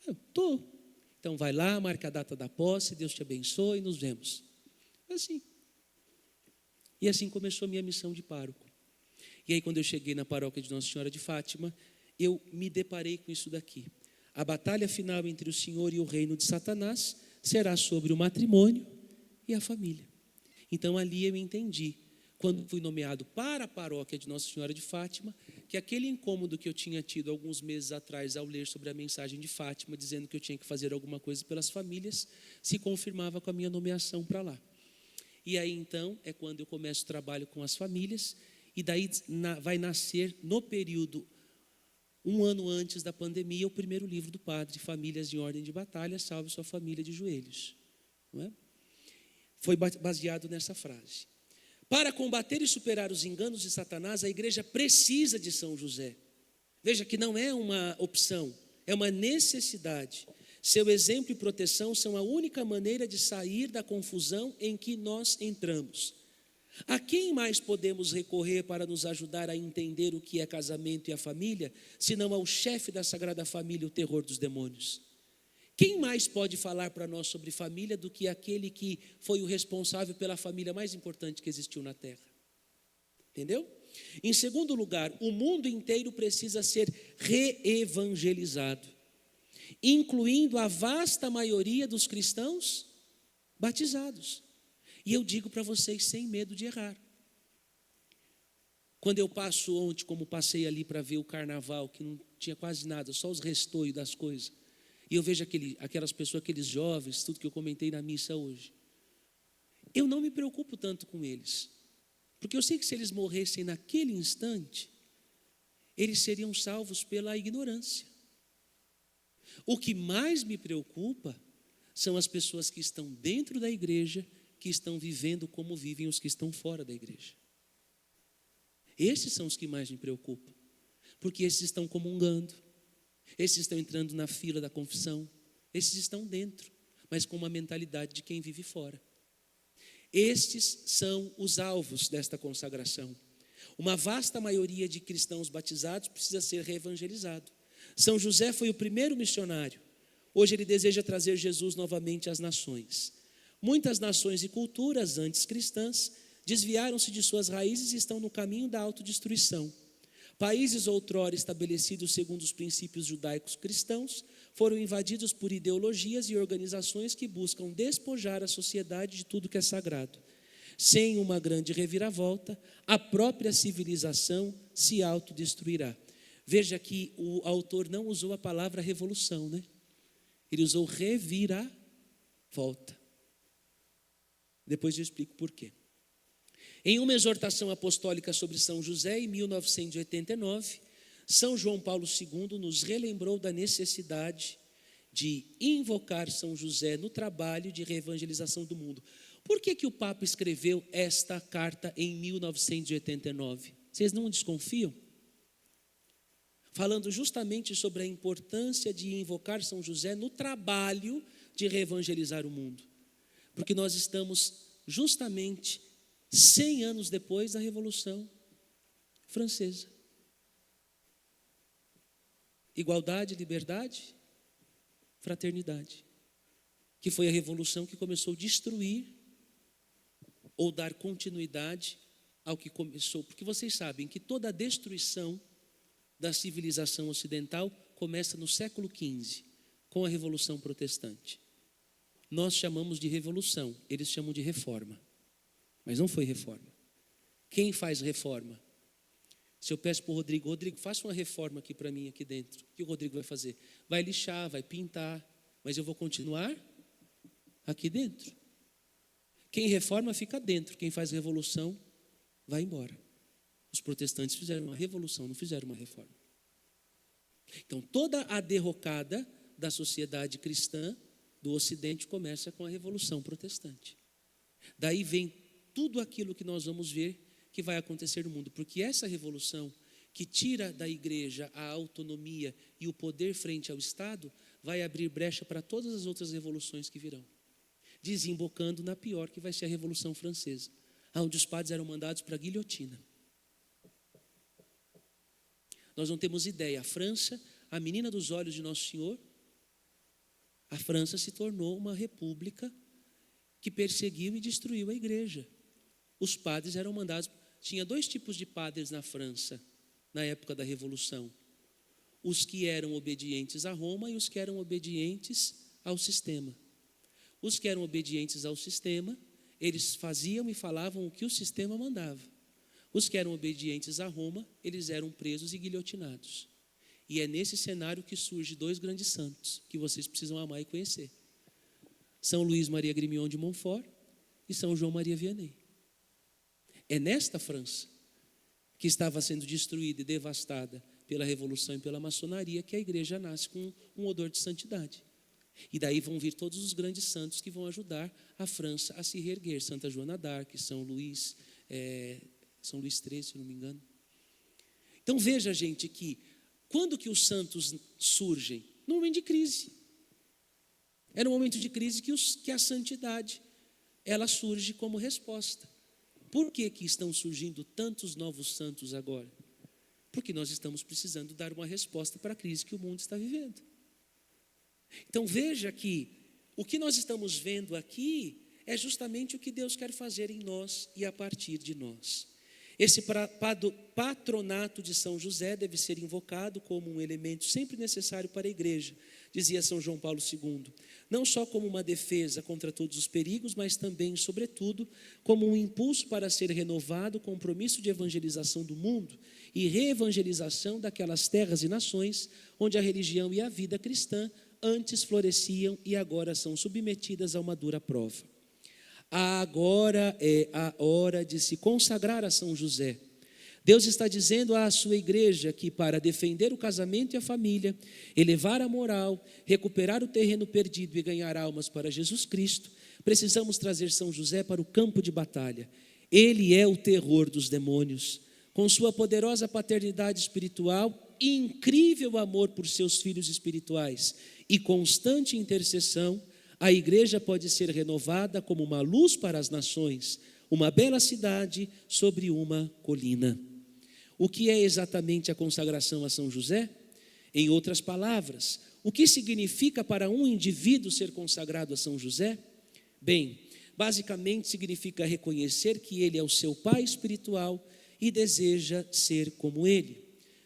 A: Eu estou. Então vai lá, marca a data da posse, Deus te abençoe, nos vemos. Assim. E assim começou a minha missão de pároco. E aí quando eu cheguei na paróquia de Nossa Senhora de Fátima, eu me deparei com isso daqui. A batalha final entre o Senhor e o reino de Satanás será sobre o matrimônio e a família. Então ali eu entendi, quando fui nomeado para a paróquia de Nossa Senhora de Fátima, que aquele incômodo que eu tinha tido alguns meses atrás ao ler sobre a mensagem de Fátima, dizendo que eu tinha que fazer alguma coisa pelas famílias, se confirmava com a minha nomeação para lá. E aí então é quando eu começo o trabalho com as famílias, e daí vai nascer no período, um ano antes da pandemia, o primeiro livro do padre, Famílias em Ordem de Batalha, salve sua família de joelhos. Não é? Foi baseado nessa frase. Para combater e superar os enganos de Satanás, a igreja precisa de São José. Veja que não é uma opção, é uma necessidade. Seu exemplo e proteção são a única maneira de sair da confusão em que nós entramos. A quem mais podemos recorrer para nos ajudar a entender o que é casamento e a família, senão ao chefe da Sagrada Família, o terror dos demônios? Quem mais pode falar para nós sobre família do que aquele que foi o responsável pela família mais importante que existiu na Terra? Entendeu? Em segundo lugar, o mundo inteiro precisa ser reevangelizado, incluindo a vasta maioria dos cristãos batizados. E eu digo para vocês sem medo de errar. Quando eu passo ontem, como passei ali para ver o carnaval, que não tinha quase nada, só os restolhos das coisas, e eu vejo aquelas pessoas, aqueles jovens, tudo que eu comentei na missa hoje, eu não me preocupo tanto com eles, porque eu sei que se eles morressem naquele instante, eles seriam salvos pela ignorância. O que mais me preocupa são as pessoas que estão dentro da igreja, que estão vivendo como vivem os que estão fora da igreja. Esses são os que mais me preocupam, porque esses estão comungando, esses estão entrando na fila da confissão, esses estão dentro, mas com uma mentalidade de quem vive fora. Estes são os alvos desta consagração. Uma vasta maioria de cristãos batizados precisa ser reevangelizado. São José foi o primeiro missionário. Hoje ele deseja trazer Jesus novamente às nações. Muitas nações e culturas antes cristãs desviaram-se de suas raízes e estão no caminho da autodestruição. Países outrora estabelecidos segundo os princípios judaicos cristãos foram invadidos por ideologias e organizações que buscam despojar a sociedade de tudo que é sagrado. Sem uma grande reviravolta, a própria civilização se autodestruirá. Veja que o autor não usou a palavra revolução, né? Ele usou reviravolta. Depois eu explico por quê. Em uma exortação apostólica sobre São José, em 1989, São João Paulo II nos relembrou da necessidade de invocar São José no trabalho de reevangelização do mundo. Por que o Papa escreveu esta carta em 1989? Vocês não desconfiam? Falando justamente sobre a importância de invocar São José no trabalho de reevangelizar o mundo. Porque nós estamos justamente 100 anos depois da Revolução Francesa. Igualdade, liberdade, fraternidade. Que foi a revolução que começou a destruir ou dar continuidade ao que começou, porque vocês sabem que toda a destruição da civilização ocidental começa no século XV, com a Revolução Protestante. Nós chamamos de revolução, eles chamam de reforma, mas não foi reforma. Quem faz reforma? Se eu peço para o Rodrigo, faça uma reforma aqui para mim, aqui dentro, o que o Rodrigo vai fazer? Vai lixar, vai pintar, mas eu vou continuar aqui dentro. Quem reforma fica dentro, quem faz revolução vai embora. Os protestantes fizeram uma revolução, não fizeram uma reforma. Então, toda a derrocada da sociedade cristã do Ocidente começa com a Revolução Protestante. Daí vem tudo aquilo que nós vamos ver que vai acontecer no mundo, porque essa revolução que tira da igreja a autonomia e o poder frente ao Estado vai abrir brecha para todas as outras revoluções que virão, desembocando na pior, que vai ser a Revolução Francesa, onde os padres eram mandados para a guilhotina. Nós não temos ideia, a França, a menina dos olhos de Nosso Senhor, a França se tornou uma república que perseguiu e destruiu a igreja. Os padres eram mandados, tinha 2 tipos de padres na França, na época da Revolução. Os que eram obedientes a Roma e os que eram obedientes ao sistema. Os que eram obedientes ao sistema, eles faziam e falavam o que o sistema mandava. Os que eram obedientes a Roma, eles eram presos e guilhotinados. E é nesse cenário que surge 2 grandes santos, que vocês precisam amar e conhecer. São Luís Maria Grignion de Montfort e São João Maria Vianney. É nesta França, que estava sendo destruída e devastada pela Revolução e pela maçonaria, que a igreja nasce com um odor de santidade. E daí vão vir todos os grandes santos que vão ajudar a França a se reerguer. Santa Joana d'Arc, São Luís XIII, se não me engano. Então veja, gente, que quando que os santos surgem? No momento de crise. É no momento de crise que a santidade ela surge como resposta. Por que estão surgindo tantos novos santos agora? Porque nós estamos precisando dar uma resposta para a crise que o mundo está vivendo. Então veja que o que nós estamos vendo aqui é justamente o que Deus quer fazer em nós e a partir de nós. Esse patronato de São José deve ser invocado como um elemento sempre necessário para a igreja, dizia São João Paulo II, não só como uma defesa contra todos os perigos, mas também, sobretudo, como um impulso para ser renovado o compromisso de evangelização do mundo e reevangelização daquelas terras e nações onde a religião e a vida cristã antes floresciam e agora são submetidas a uma dura prova. Agora é a hora de se consagrar a São José. Deus está dizendo à sua igreja que para defender o casamento e a família, elevar a moral, recuperar o terreno perdido e ganhar almas para Jesus Cristo, precisamos trazer São José para o campo de batalha. Ele é o terror dos demônios. Com sua poderosa paternidade espiritual, incrível amor por seus filhos espirituais e constante intercessão, a igreja pode ser renovada como uma luz para as nações, uma bela cidade sobre uma colina. O que é exatamente a consagração a São José? Em outras palavras, o que significa para um indivíduo ser consagrado a São José? Bem, basicamente significa reconhecer que ele é o seu pai espiritual e deseja ser como ele.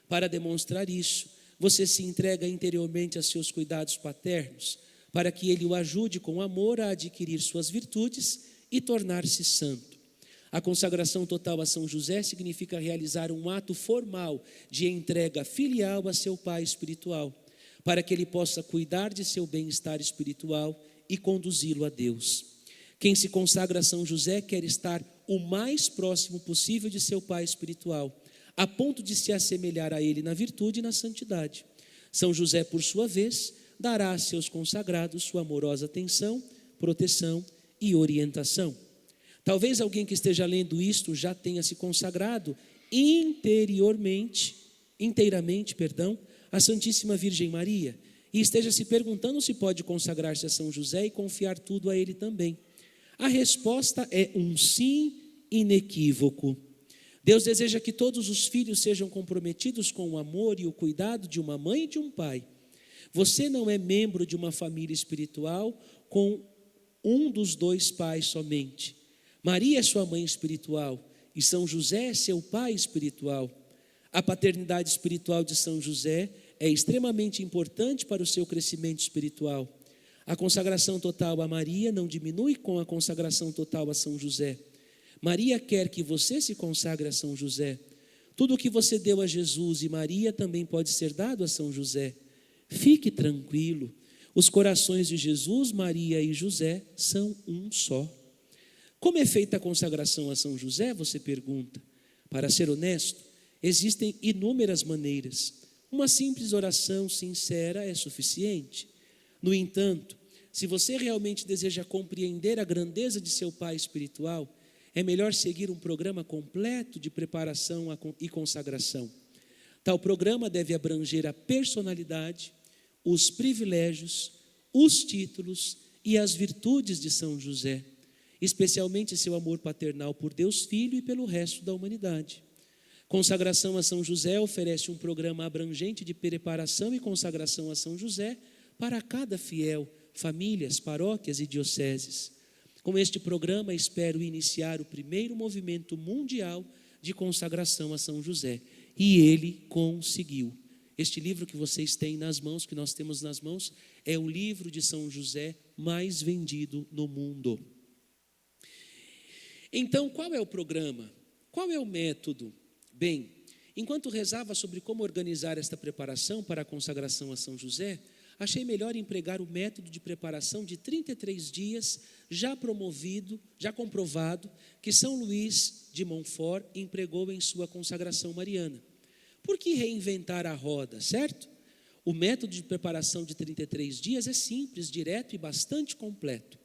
A: Para demonstrar isso, você se entrega interiormente a seus cuidados paternos, para que ele o ajude com amor a adquirir suas virtudes e tornar-se santo. A consagração total a São José significa realizar um ato formal de entrega filial a seu pai espiritual, para que ele possa cuidar de seu bem-estar espiritual e conduzi-lo a Deus. Quem se consagra a São José quer estar o mais próximo possível de seu pai espiritual, a ponto de se assemelhar a ele na virtude e na santidade. São José, por sua vez, dará a seus consagrados sua amorosa atenção, proteção e orientação. Talvez alguém que esteja lendo isto já tenha se consagrado inteiramente à Santíssima Virgem Maria e esteja se perguntando se pode consagrar-se a São José e confiar tudo a ele também. A resposta é um sim inequívoco. Deus deseja que todos os filhos sejam comprometidos com o amor e o cuidado de uma mãe e de um pai. Você não é membro de uma família espiritual com um dos 2 pais somente. Maria é sua mãe espiritual e São José é seu pai espiritual. A paternidade espiritual de São José é extremamente importante para o seu crescimento espiritual. A consagração total a Maria não diminui com a consagração total a São José. Maria quer que você se consagre a São José. Tudo o que você deu a Jesus e Maria também pode ser dado a São José. Fique tranquilo. Os corações de Jesus, Maria e José são um só. Como é feita a consagração a São José, você pergunta? Para ser honesto, existem inúmeras maneiras. Uma simples oração sincera é suficiente. No entanto, se você realmente deseja compreender a grandeza de seu pai espiritual, é melhor seguir um programa completo de preparação e consagração. Tal programa deve abranger a personalidade, os privilégios, os títulos e as virtudes de São José, especialmente seu amor paternal por Deus Filho e pelo resto da humanidade. Consagração a São José oferece um programa abrangente de preparação e consagração a São José para cada fiel, famílias, paróquias e dioceses. Com este programa, espero iniciar o primeiro movimento mundial de consagração a São José. E ele conseguiu. Este livro que vocês têm nas mãos, que nós temos nas mãos, é o livro de São José mais vendido no mundo. Então, qual é o programa? Qual é o método? Bem, enquanto rezava sobre como organizar esta preparação para a consagração a São José, achei melhor empregar o método de preparação de 33 dias, já comprovado, que São Luís de Montfort empregou em sua consagração mariana. Por que reinventar a roda, certo? O método de preparação de 33 dias é simples, direto e bastante completo.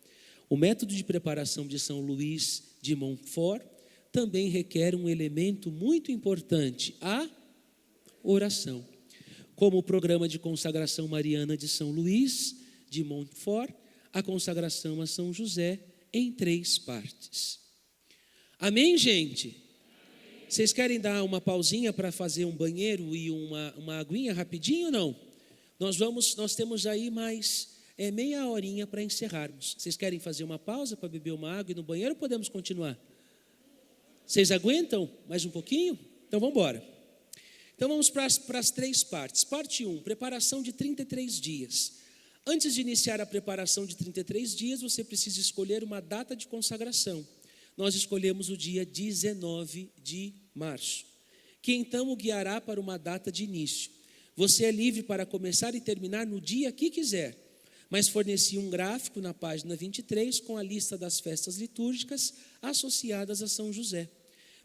A: O método de preparação de São Luís de Montfort também requer um elemento muito importante, a oração. Como o programa de consagração mariana de São Luís de Montfort, a consagração a São José em 3 partes. Amém, gente? Vocês querem dar uma pausinha para fazer um banheiro e uma aguinha rapidinho ou não? Nós temos aí mais meia horinha para encerrarmos. Vocês querem fazer uma pausa para beber uma água e no banheiro ou podemos continuar? Vocês aguentam mais um pouquinho? Então vamos embora. Então vamos para as 3 partes. Parte 1, preparação de 33 dias. Antes de iniciar a preparação de 33 dias, você precisa escolher uma data de consagração. Nós escolhemos o dia 19 de março, que então o guiará para uma data de início. Você é livre para começar e terminar no dia que quiser, mas forneci um gráfico na página 23 com a lista das festas litúrgicas associadas a São José.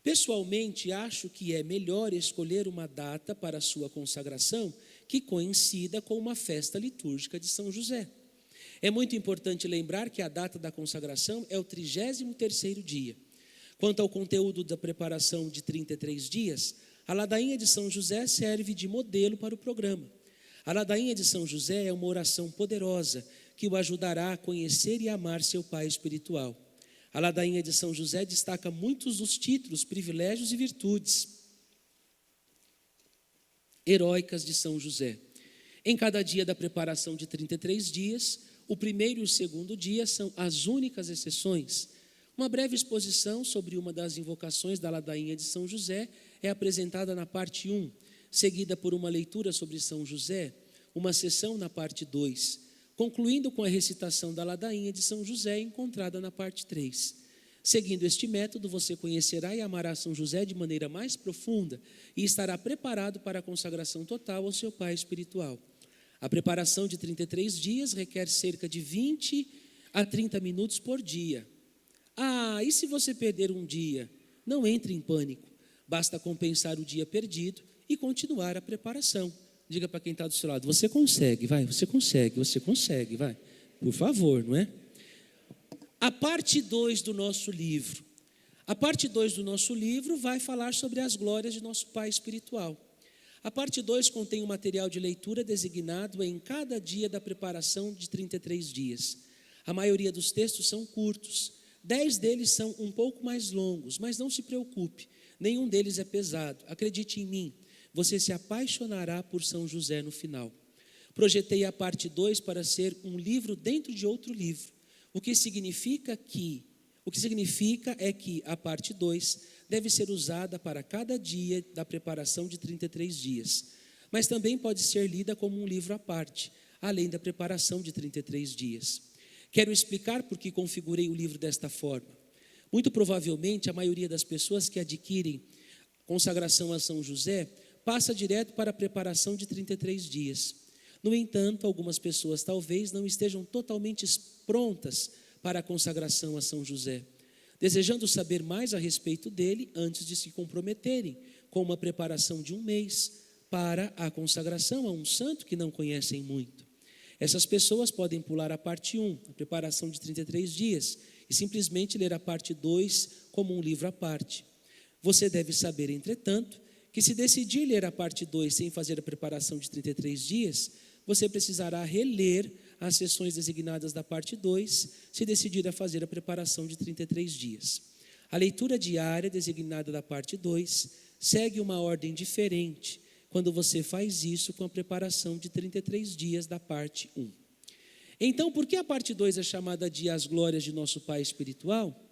A: Pessoalmente, acho que é melhor escolher uma data para a sua consagração que coincida com uma festa litúrgica de São José. É muito importante lembrar que a data da consagração é o 33º dia. Quanto ao conteúdo da preparação de 33 dias, a ladainha de São José serve de modelo para o programa. A ladainha de São José é uma oração poderosa que o ajudará a conhecer e amar seu pai espiritual. A ladainha de São José destaca muitos dos títulos, privilégios e virtudes heróicas de São José. Em cada dia da preparação de 33 dias, o primeiro e o segundo dia são as únicas exceções. Uma breve exposição sobre uma das invocações da ladainha de São José é apresentada na parte 1, seguida por uma leitura sobre São José, uma sessão na parte 2, concluindo com a recitação da ladainha de São José encontrada na parte 3. Seguindo este método, você conhecerá e amará São José de maneira mais profunda e estará preparado para a consagração total ao seu pai espiritual. A preparação de 33 dias requer cerca de 20 a 30 minutos por dia. E se você perder um dia? Não entre em pânico. Basta compensar o dia perdido e continuar a preparação. Diga para quem está do seu lado, você consegue, vai, você consegue, vai. Por favor, não é? A parte 2 do nosso livro. A parte 2 do nosso livro vai falar sobre as glórias de nosso pai espiritual. A parte 2 contém um material de leitura designado em cada dia da preparação de 33 dias. A maioria dos textos são curtos. 10 deles são um pouco mais longos, mas não se preocupe, nenhum deles é pesado. Acredite em mim, você se apaixonará por São José no final. Projetei a parte 2 para ser um livro dentro de outro livro. O que significa é que a parte 2 deve ser usada para cada dia da preparação de 33 dias, mas também pode ser lida como um livro à parte, além da preparação de 33 dias. Quero explicar por que configurei o livro desta forma. Muito provavelmente, a maioria das pessoas que adquirem consagração a São José passa direto para a preparação de 33 dias. No entanto, algumas pessoas talvez não estejam totalmente prontas para a consagração a São José, desejando saber mais a respeito dele antes de se comprometerem com uma preparação de um mês para a consagração a um santo que não conhecem muito. Essas pessoas podem pular a parte 1, a preparação de 33 dias, e simplesmente ler a parte 2 como um livro à parte. Você deve saber, entretanto, que se decidir ler a parte 2 sem fazer a preparação de 33 dias, você precisará reler as sessões designadas da parte 2, se decidir a fazer a preparação de 33 dias. A leitura diária designada da parte 2 segue uma ordem diferente quando você faz isso com a preparação de 33 dias da parte 1. Então, por que a parte 2 é chamada de As Glórias de Nosso Pai Espiritual?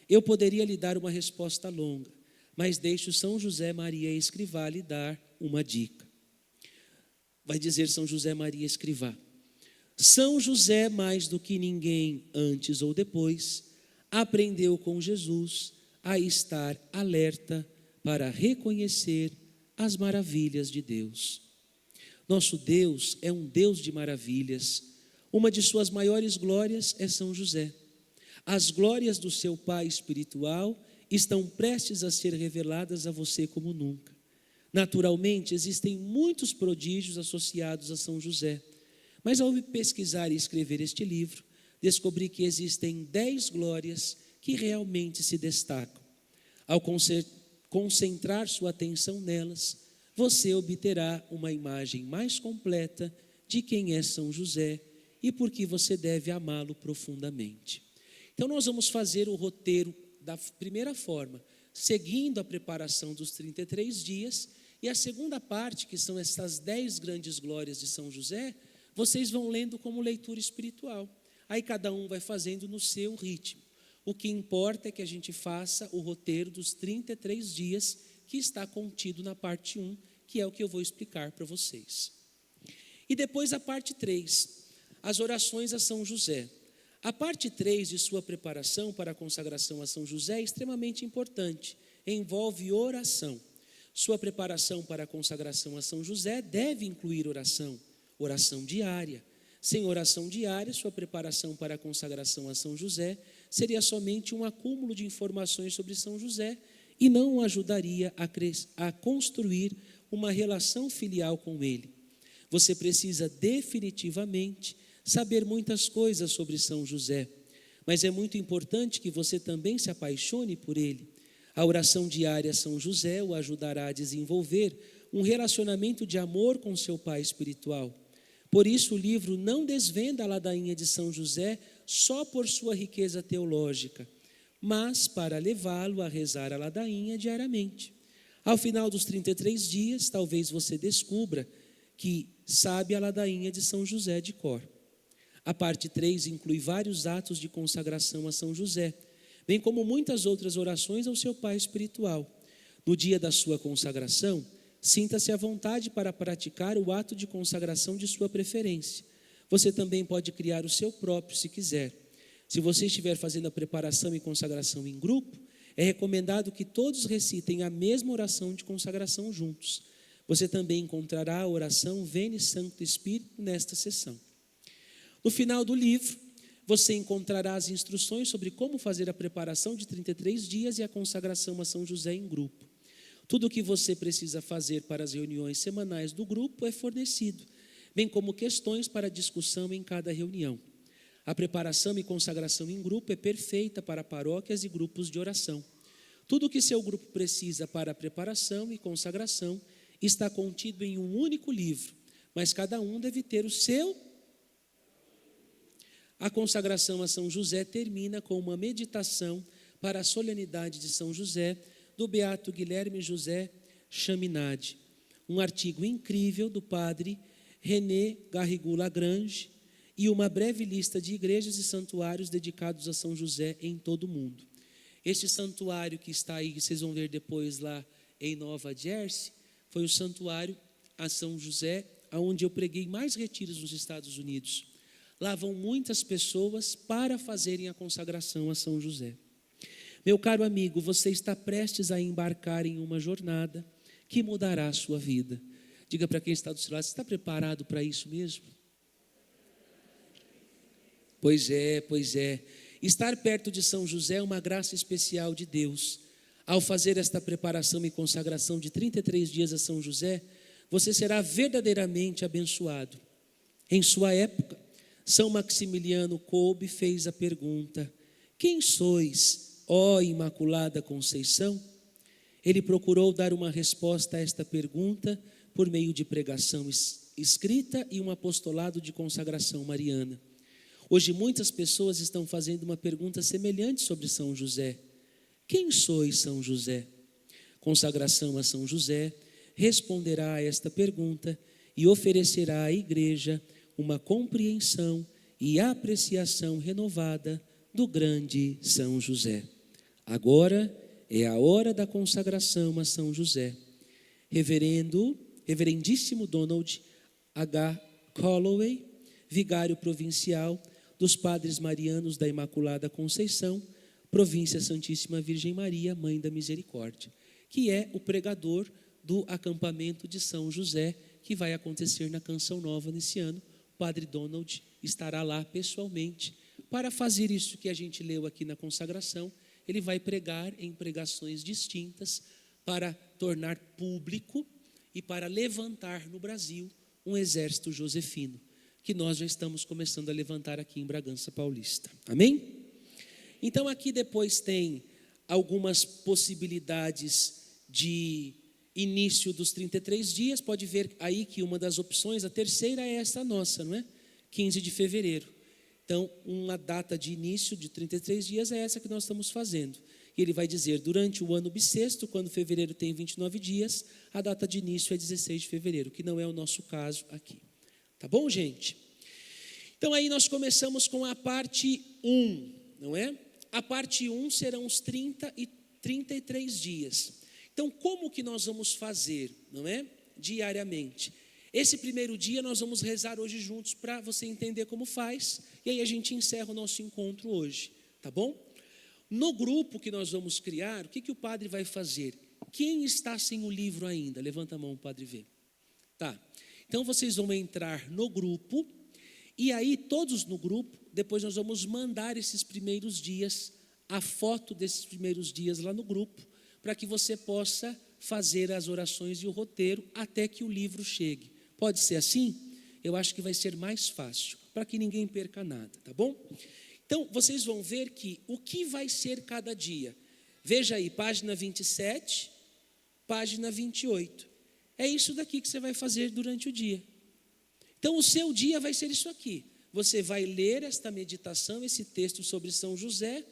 A: Eu poderia lhe dar uma resposta longa, mas deixo São José Maria Escrivá lhe dar uma dica. Vai dizer São José Maria Escrivá: São José, mais do que ninguém, antes ou depois, aprendeu com Jesus a estar alerta para reconhecer as maravilhas de Deus. Nosso Deus é um Deus de maravilhas. Uma de suas maiores glórias é São José. As glórias do seu Pai espiritual estão prestes a ser reveladas a você como nunca. Naturalmente, existem muitos prodígios associados a São José, mas ao pesquisar e escrever este livro, descobri que existem 10 glórias que realmente se destacam. Ao concentrar sua atenção nelas, você obterá uma imagem mais completa de quem é São José e por que você deve amá-lo profundamente. Então nós vamos fazer o roteiro da primeira forma, seguindo a preparação dos 33 dias, e a segunda parte, que são essas 10 grandes glórias de São José, vocês vão lendo como leitura espiritual. Aí cada um vai fazendo no seu ritmo. O que importa é que a gente faça o roteiro dos 33 dias que está contido na parte 1, que é o que eu vou explicar para vocês. E depois a parte 3, as orações a São José. A parte 3 de sua preparação para a consagração a São José é extremamente importante, envolve oração. Sua preparação para a consagração a São José deve incluir oração diária. Sem oração diária, sua preparação para a consagração a São José seria somente um acúmulo de informações sobre São José e não o ajudaria a construir uma relação filial com ele. Você precisa definitivamente saber muitas coisas sobre São José, mas é muito importante que você também se apaixone por ele. A oração diária a São José o ajudará a desenvolver um relacionamento de amor com seu pai espiritual. Por isso, o livro não desvenda a ladainha de São José só por sua riqueza teológica, mas para levá-lo a rezar a ladainha diariamente. Ao final dos 33 dias, talvez você descubra que sabe a ladainha de São José de cor. A parte 3 inclui vários atos de consagração a São José, bem como muitas outras orações ao seu pai espiritual. No dia da sua consagração, sinta-se à vontade para praticar o ato de consagração de sua preferência. Você também pode criar o seu próprio, se quiser. Se você estiver fazendo a preparação e consagração em grupo, é recomendado que todos recitem a mesma oração de consagração juntos. Você também encontrará a oração Veni Sancto Spiritus nesta sessão. No final do livro, você encontrará as instruções sobre como fazer a preparação de 33 dias e a consagração a São José em grupo. Tudo o que você precisa fazer para as reuniões semanais do grupo é fornecido, bem como questões para discussão em cada reunião. A preparação e consagração em grupo é perfeita para paróquias e grupos de oração. Tudo o que seu grupo precisa para a preparação e consagração está contido em um único livro, mas cada um deve ter o seu. A consagração a São José termina com uma meditação para a solenidade de São José, do beato Guilherme José Chaminade, um artigo incrível do padre René Garrigou Lagrange e uma breve lista de igrejas e santuários dedicados a São José em todo o mundo. Este santuário que está aí, que vocês vão ver depois lá em Nova Jersey, foi o santuário a São José, onde eu preguei mais retiros nos Estados Unidos. Lá vão muitas pessoas para fazerem a consagração a São José. Meu caro amigo, você está prestes a embarcar em uma jornada que mudará a sua vida. Diga para quem está do seu lado, você está preparado para isso mesmo? Pois é. Estar perto de São José é uma graça especial de Deus. Ao fazer esta preparação e consagração de 33 dias a São José, você será verdadeiramente abençoado. Em sua época, São Maximiliano Kolbe fez a pergunta: quem sois, ó Imaculada Conceição? Ele procurou dar uma resposta a esta pergunta por meio de pregação escrita e um apostolado de consagração mariana. Hoje muitas pessoas estão fazendo uma pergunta semelhante sobre São José. Quem sois, São José? Consagração a São José responderá a esta pergunta e oferecerá à igreja uma compreensão e apreciação renovada do grande São José. Agora é a hora da consagração a São José. Reverendíssimo Donald H. Calloway, vigário provincial dos Padres Marianos da Imaculada Conceição, província Santíssima Virgem Maria, Mãe da Misericórdia, que é o pregador do acampamento de São José, que vai acontecer na Canção Nova nesse ano. O Padre Donald estará lá pessoalmente para fazer isso que a gente leu aqui na consagração. Ele vai pregar em pregações distintas para tornar público e para levantar no Brasil um exército josefino, que nós já estamos começando a levantar aqui em Bragança Paulista. Amém? Então aqui depois tem algumas possibilidades de início dos 33 dias. Pode ver aí que uma das opções, a terceira é essa nossa, não é? 15 de fevereiro. Então, uma data de início de 33 dias é essa que nós estamos fazendo. E ele vai dizer, durante o ano bissexto, quando fevereiro tem 29 dias, a data de início é 16 de fevereiro, que não é o nosso caso aqui. Tá bom, gente? Então, aí nós começamos com a parte 1, não é? A parte 1 serão os 30 e 33 dias. Então, como que nós vamos fazer, não é? Diariamente. Esse primeiro dia nós vamos rezar hoje juntos para você entender como faz. E aí a gente encerra o nosso encontro hoje, tá bom? No grupo que nós vamos criar, o que o padre vai fazer? Quem está sem o livro ainda? Levanta a mão, o padre vê. Tá. Então vocês vão entrar no grupo. E aí todos no grupo, depois nós vamos mandar esses primeiros dias, a foto desses primeiros dias lá no grupo, para que você possa fazer as orações e o roteiro até que o livro chegue. Pode ser assim? Eu acho que vai ser mais fácil, para que ninguém perca nada, tá bom? Então, vocês vão ver que o que vai ser cada dia. Veja aí, página 27, página 28. É isso daqui que você vai fazer durante o dia. Então, o seu dia vai ser isso aqui. Você vai ler esta meditação, esse texto sobre São José.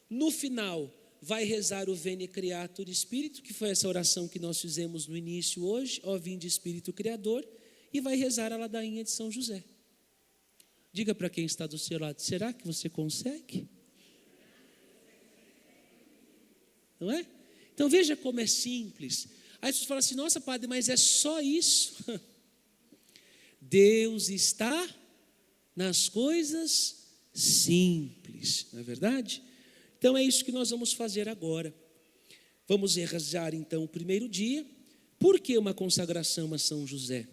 A: No final, vai rezar o Veni Creator Espírito, que foi essa oração que nós fizemos no início hoje, ó vinde Espírito Criador, e vai rezar a ladainha de São José. Diga para quem está do seu lado, será que você consegue? Não é? Então veja como é simples. Aí você fala assim, nossa padre, mas é só isso? Deus está nas coisas simples, não é verdade? Então é isso que nós vamos fazer agora. Vamos rezar então o primeiro dia. Por que uma consagração a São José?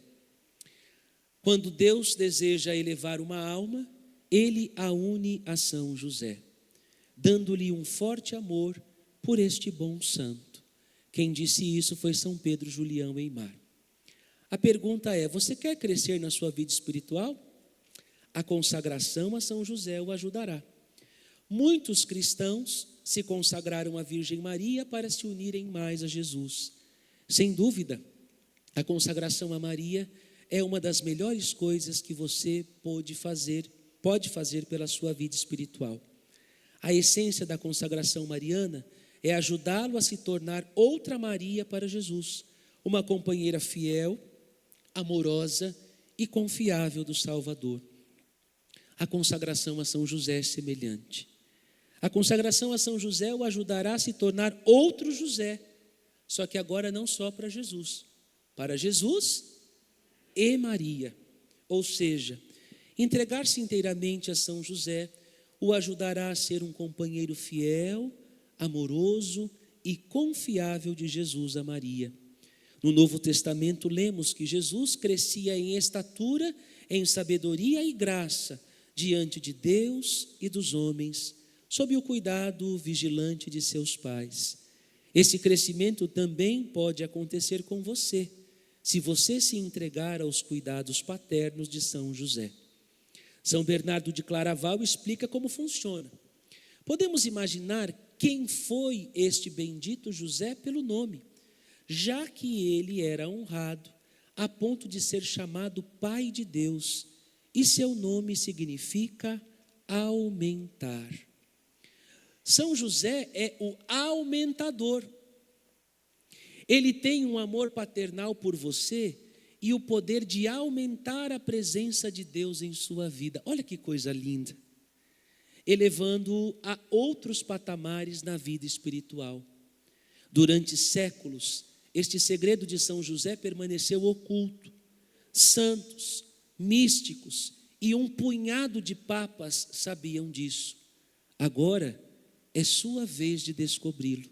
A: Quando Deus deseja elevar uma alma, Ele a une a São José, dando-lhe um forte amor por este bom santo. Quem disse isso foi São Pedro Julião Eymar. A pergunta é, você quer crescer na sua vida espiritual? A consagração a São José o ajudará. Muitos cristãos se consagraram à Virgem Maria para se unirem mais a Jesus. Sem dúvida, a consagração a Maria é uma das melhores coisas que você pode fazer pela sua vida espiritual. A essência da consagração mariana é ajudá-lo a se tornar outra Maria para Jesus, uma companheira fiel, amorosa e confiável do Salvador. A consagração a São José é semelhante. A consagração a São José o ajudará a se tornar outro José, só que agora não só para Jesus e Maria. Ou seja, entregar-se inteiramente a São José o ajudará a ser um companheiro fiel, amoroso e confiável de Jesus a Maria. No Novo Testamento lemos que Jesus crescia em estatura, em sabedoria e graça diante de Deus e dos homens, sob o cuidado vigilante de seus pais. Esse crescimento também pode acontecer com você, se você se entregar aos cuidados paternos de São José. São Bernardo de Claraval explica como funciona. Podemos imaginar quem foi este bendito José pelo nome, já que ele era honrado a ponto de ser chamado Pai de Deus, e seu nome significa aumentar. São José é o aumentador. Ele tem um amor paternal por você e o poder de aumentar a presença de Deus em sua vida. Olha que coisa linda. Elevando-o a outros patamares na vida espiritual. Durante séculos, este segredo de São José permaneceu oculto. Santos, místicos e um punhado de papas sabiam disso. Agora é sua vez de descobri-lo.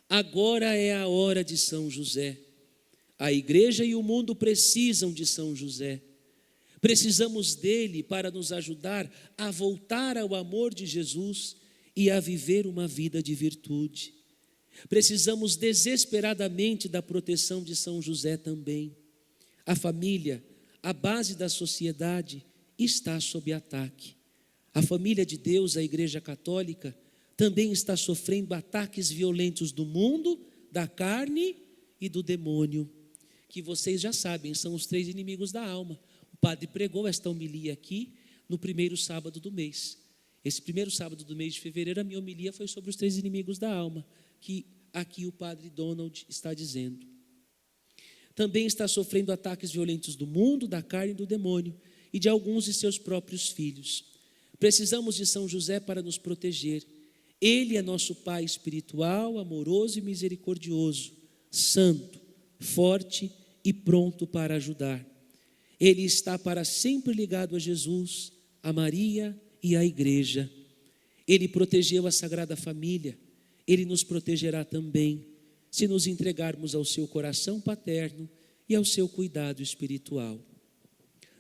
A: Agora é a hora de São José. A igreja e o mundo precisam de São José. Precisamos dele para nos ajudar a voltar ao amor de Jesus e a viver uma vida de virtude. Precisamos desesperadamente da proteção de São José também. A família, a base da sociedade, está sob ataque. A família de Deus, a Igreja Católica, também está sofrendo ataques violentos do mundo, da carne e do demônio, que vocês já sabem, são os 3 inimigos da alma. O padre pregou esta homilia aqui no primeiro sábado do mês. Esse primeiro sábado do mês de fevereiro, a minha homilia foi sobre os 3 inimigos da alma, que aqui o padre Donald está dizendo. Também está sofrendo ataques violentos do mundo, da carne e do demônio, e de alguns de seus próprios filhos. Precisamos de São José para nos proteger. Ele é nosso Pai espiritual, amoroso e misericordioso, santo, forte e pronto para ajudar. Ele está para sempre ligado a Jesus, a Maria e à Igreja. Ele protegeu a Sagrada Família. Ele nos protegerá também, se nos entregarmos ao seu coração paterno e ao seu cuidado espiritual.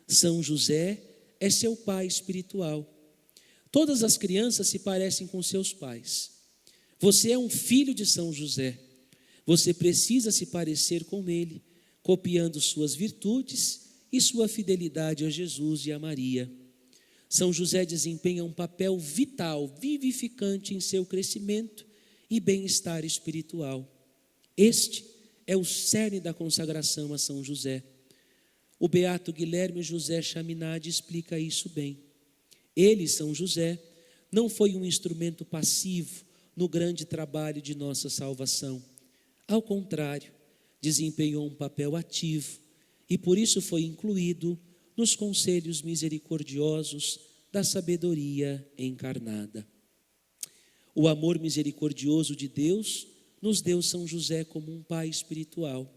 A: São José é seu pai espiritual. Todas as crianças se parecem com seus pais. Você é um filho de São José. Você precisa se parecer com ele, copiando suas virtudes e sua fidelidade a Jesus e a Maria. São José desempenha um papel vital, vivificante em seu crescimento e bem-estar espiritual. Este é o cerne da consagração a São José. O beato Guilherme José Chaminade explica isso bem. Ele, São José, não foi um instrumento passivo no grande trabalho de nossa salvação. Ao contrário, desempenhou um papel ativo e por isso foi incluído nos conselhos misericordiosos da sabedoria encarnada. O amor misericordioso de Deus nos deu São José como um pai espiritual.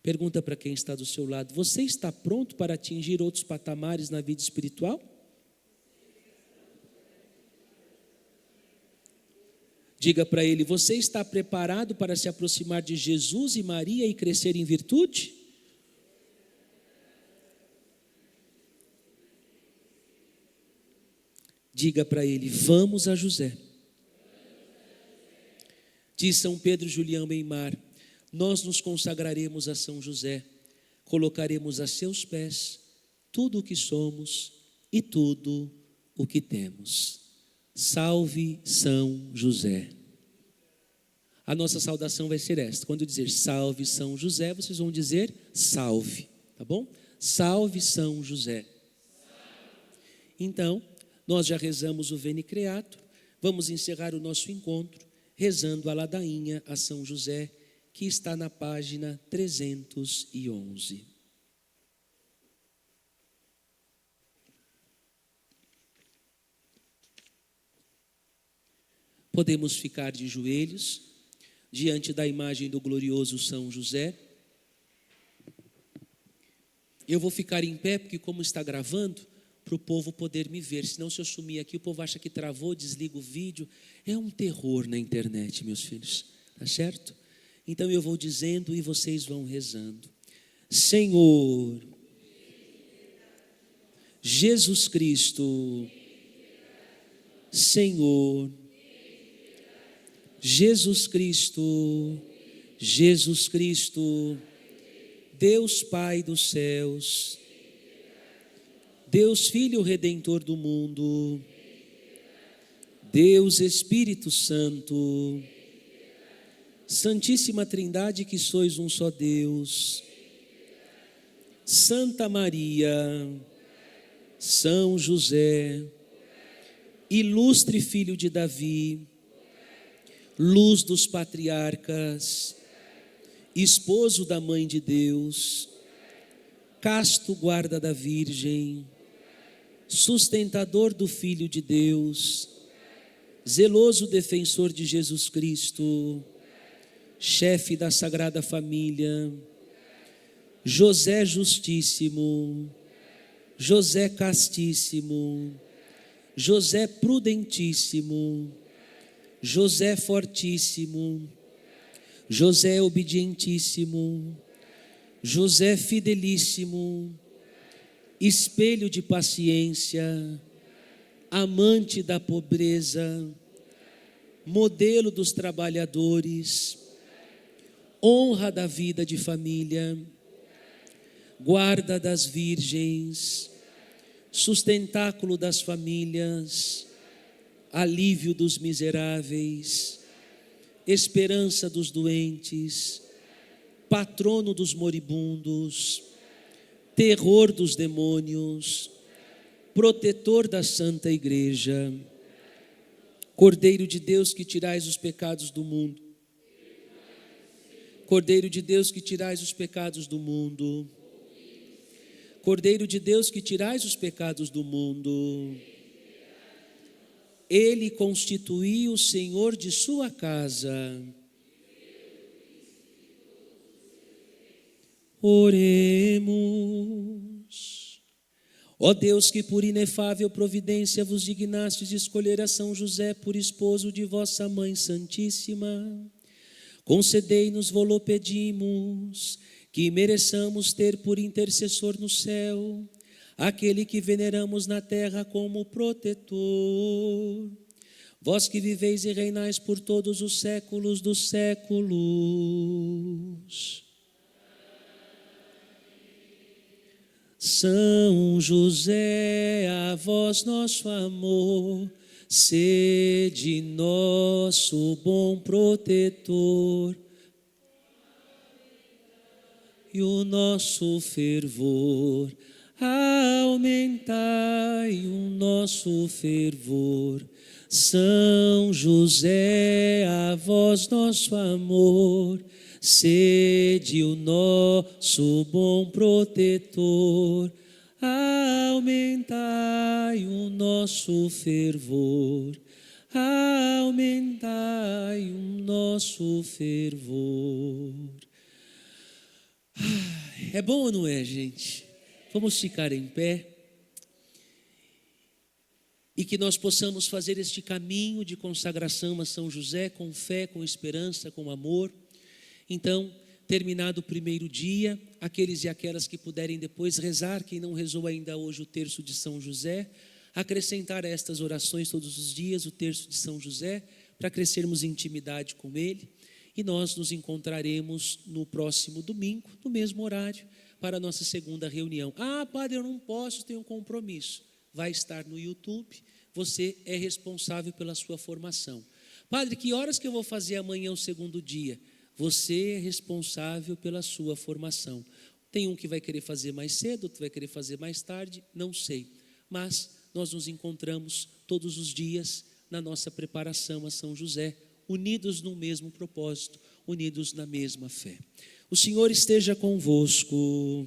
A: Pergunta para quem está do seu lado: você está pronto para atingir outros patamares na vida espiritual? Diga para ele: você está preparado para se aproximar de Jesus e Maria e crescer em virtude? Diga para ele: vamos a José. Diz São Pedro Julião Beimar: nós nos consagraremos a São José, colocaremos a seus pés tudo o que somos e tudo o que temos. Salve São José. A nossa saudação vai ser esta: quando eu dizer salve São José, vocês vão dizer salve, tá bom? Salve São José. Então, nós já rezamos o Veni Creator, vamos encerrar o nosso encontro rezando a ladainha a São José, que está na página 311. Podemos ficar de joelhos diante da imagem do glorioso São José. Eu vou ficar em pé porque, como está gravando, para o povo poder me ver. Senão, se eu sumir aqui, o povo acha que travou, desliga o vídeo. É um terror na internet, meus filhos. Tá certo? Então eu vou dizendo e vocês vão rezando. Senhor Jesus Cristo, Senhor Jesus Cristo, Jesus Cristo, Deus Pai dos céus, Deus Filho Redentor do mundo, Deus Espírito Santo, Santíssima Trindade que sois um só Deus, Santa Maria, São José, ilustre filho de Davi, luz dos patriarcas, esposo da Mãe de Deus, casto guarda da Virgem, sustentador do Filho de Deus, zeloso defensor de Jesus Cristo, chefe da Sagrada Família, José Justíssimo, José Castíssimo, José Prudentíssimo, José Fortíssimo, José Obedientíssimo, José Fidelíssimo, espelho de paciência, amante da pobreza, modelo dos trabalhadores, honra da vida de família, guarda das virgens, sustentáculo das famílias, alívio dos miseráveis, esperança dos doentes, patrono dos moribundos, terror dos demônios, protetor da Santa Igreja, Cordeiro de Deus que tirais os pecados do mundo, Cordeiro de Deus que tirais os pecados do mundo, Cordeiro de Deus que tirais os pecados do mundo, Ele constituiu o Senhor de sua casa. Oremos. Ó Deus, que por inefável providência vos dignastes escolher a São José por esposo de vossa Mãe Santíssima, concedei-nos, vô-lo pedimos, que mereçamos ter por intercessor no céu aquele que veneramos na terra como protetor. Vós que viveis e reinais por todos os séculos dos séculos. São José, a vós nosso amor, sede nosso bom protetor, e o nosso fervor, aumentai o nosso fervor. São José, a vós nosso amor, sede o nosso bom protetor, aumentai o nosso fervor, aumentai o nosso fervor. É bom ou não é, gente? Vamos ficar em pé e que nós possamos fazer este caminho de consagração a São José com fé, com esperança, com amor. Então, terminado o primeiro dia, aqueles e aquelas que puderem depois rezar, quem não rezou ainda hoje o terço de São José, acrescentar a estas orações todos os dias o terço de São José, para crescermos em intimidade com ele. E nós nos encontraremos no próximo domingo, no mesmo horário, para a nossa segunda reunião. Ah, padre, eu não posso, tenho um compromisso. Vai estar no YouTube, você é responsável pela sua formação. Padre, que horas que eu vou fazer amanhã o segundo dia? Você é responsável pela sua formação. Tem um que vai querer fazer mais cedo, outro vai querer fazer mais tarde, não sei. Mas nós nos encontramos todos os dias na nossa preparação a São José, unidos no mesmo propósito, unidos na mesma fé. O Senhor esteja convosco.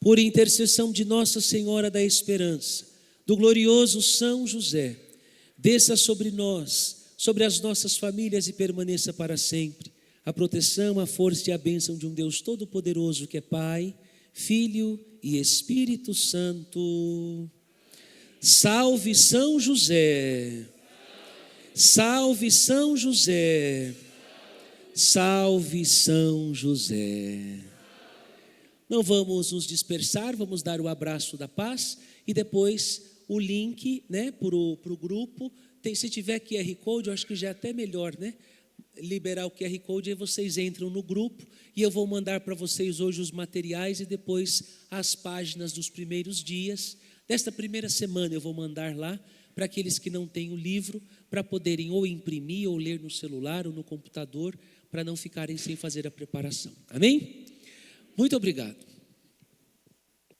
A: Por intercessão de Nossa Senhora da Esperança, do glorioso São José, desça sobre nós, sobre as nossas famílias e permaneça para sempre. A proteção, a força e a bênção de um Deus Todo-Poderoso que é Pai, Filho e Espírito Santo. Salve São José, salve São José, salve São José. Não vamos nos dispersar, vamos dar o abraço da paz e depois o link, né, para o grupo. Se tiver QR Code, eu acho que já é até melhor, né? Liberar o QR Code, aí vocês entram no grupo e eu vou mandar para vocês hoje os materiais e depois as páginas dos primeiros dias. Desta primeira semana eu vou mandar lá para aqueles que não têm o livro, para poderem ou imprimir ou ler no celular ou no computador, para não ficarem sem fazer a preparação. Amém? Muito obrigado.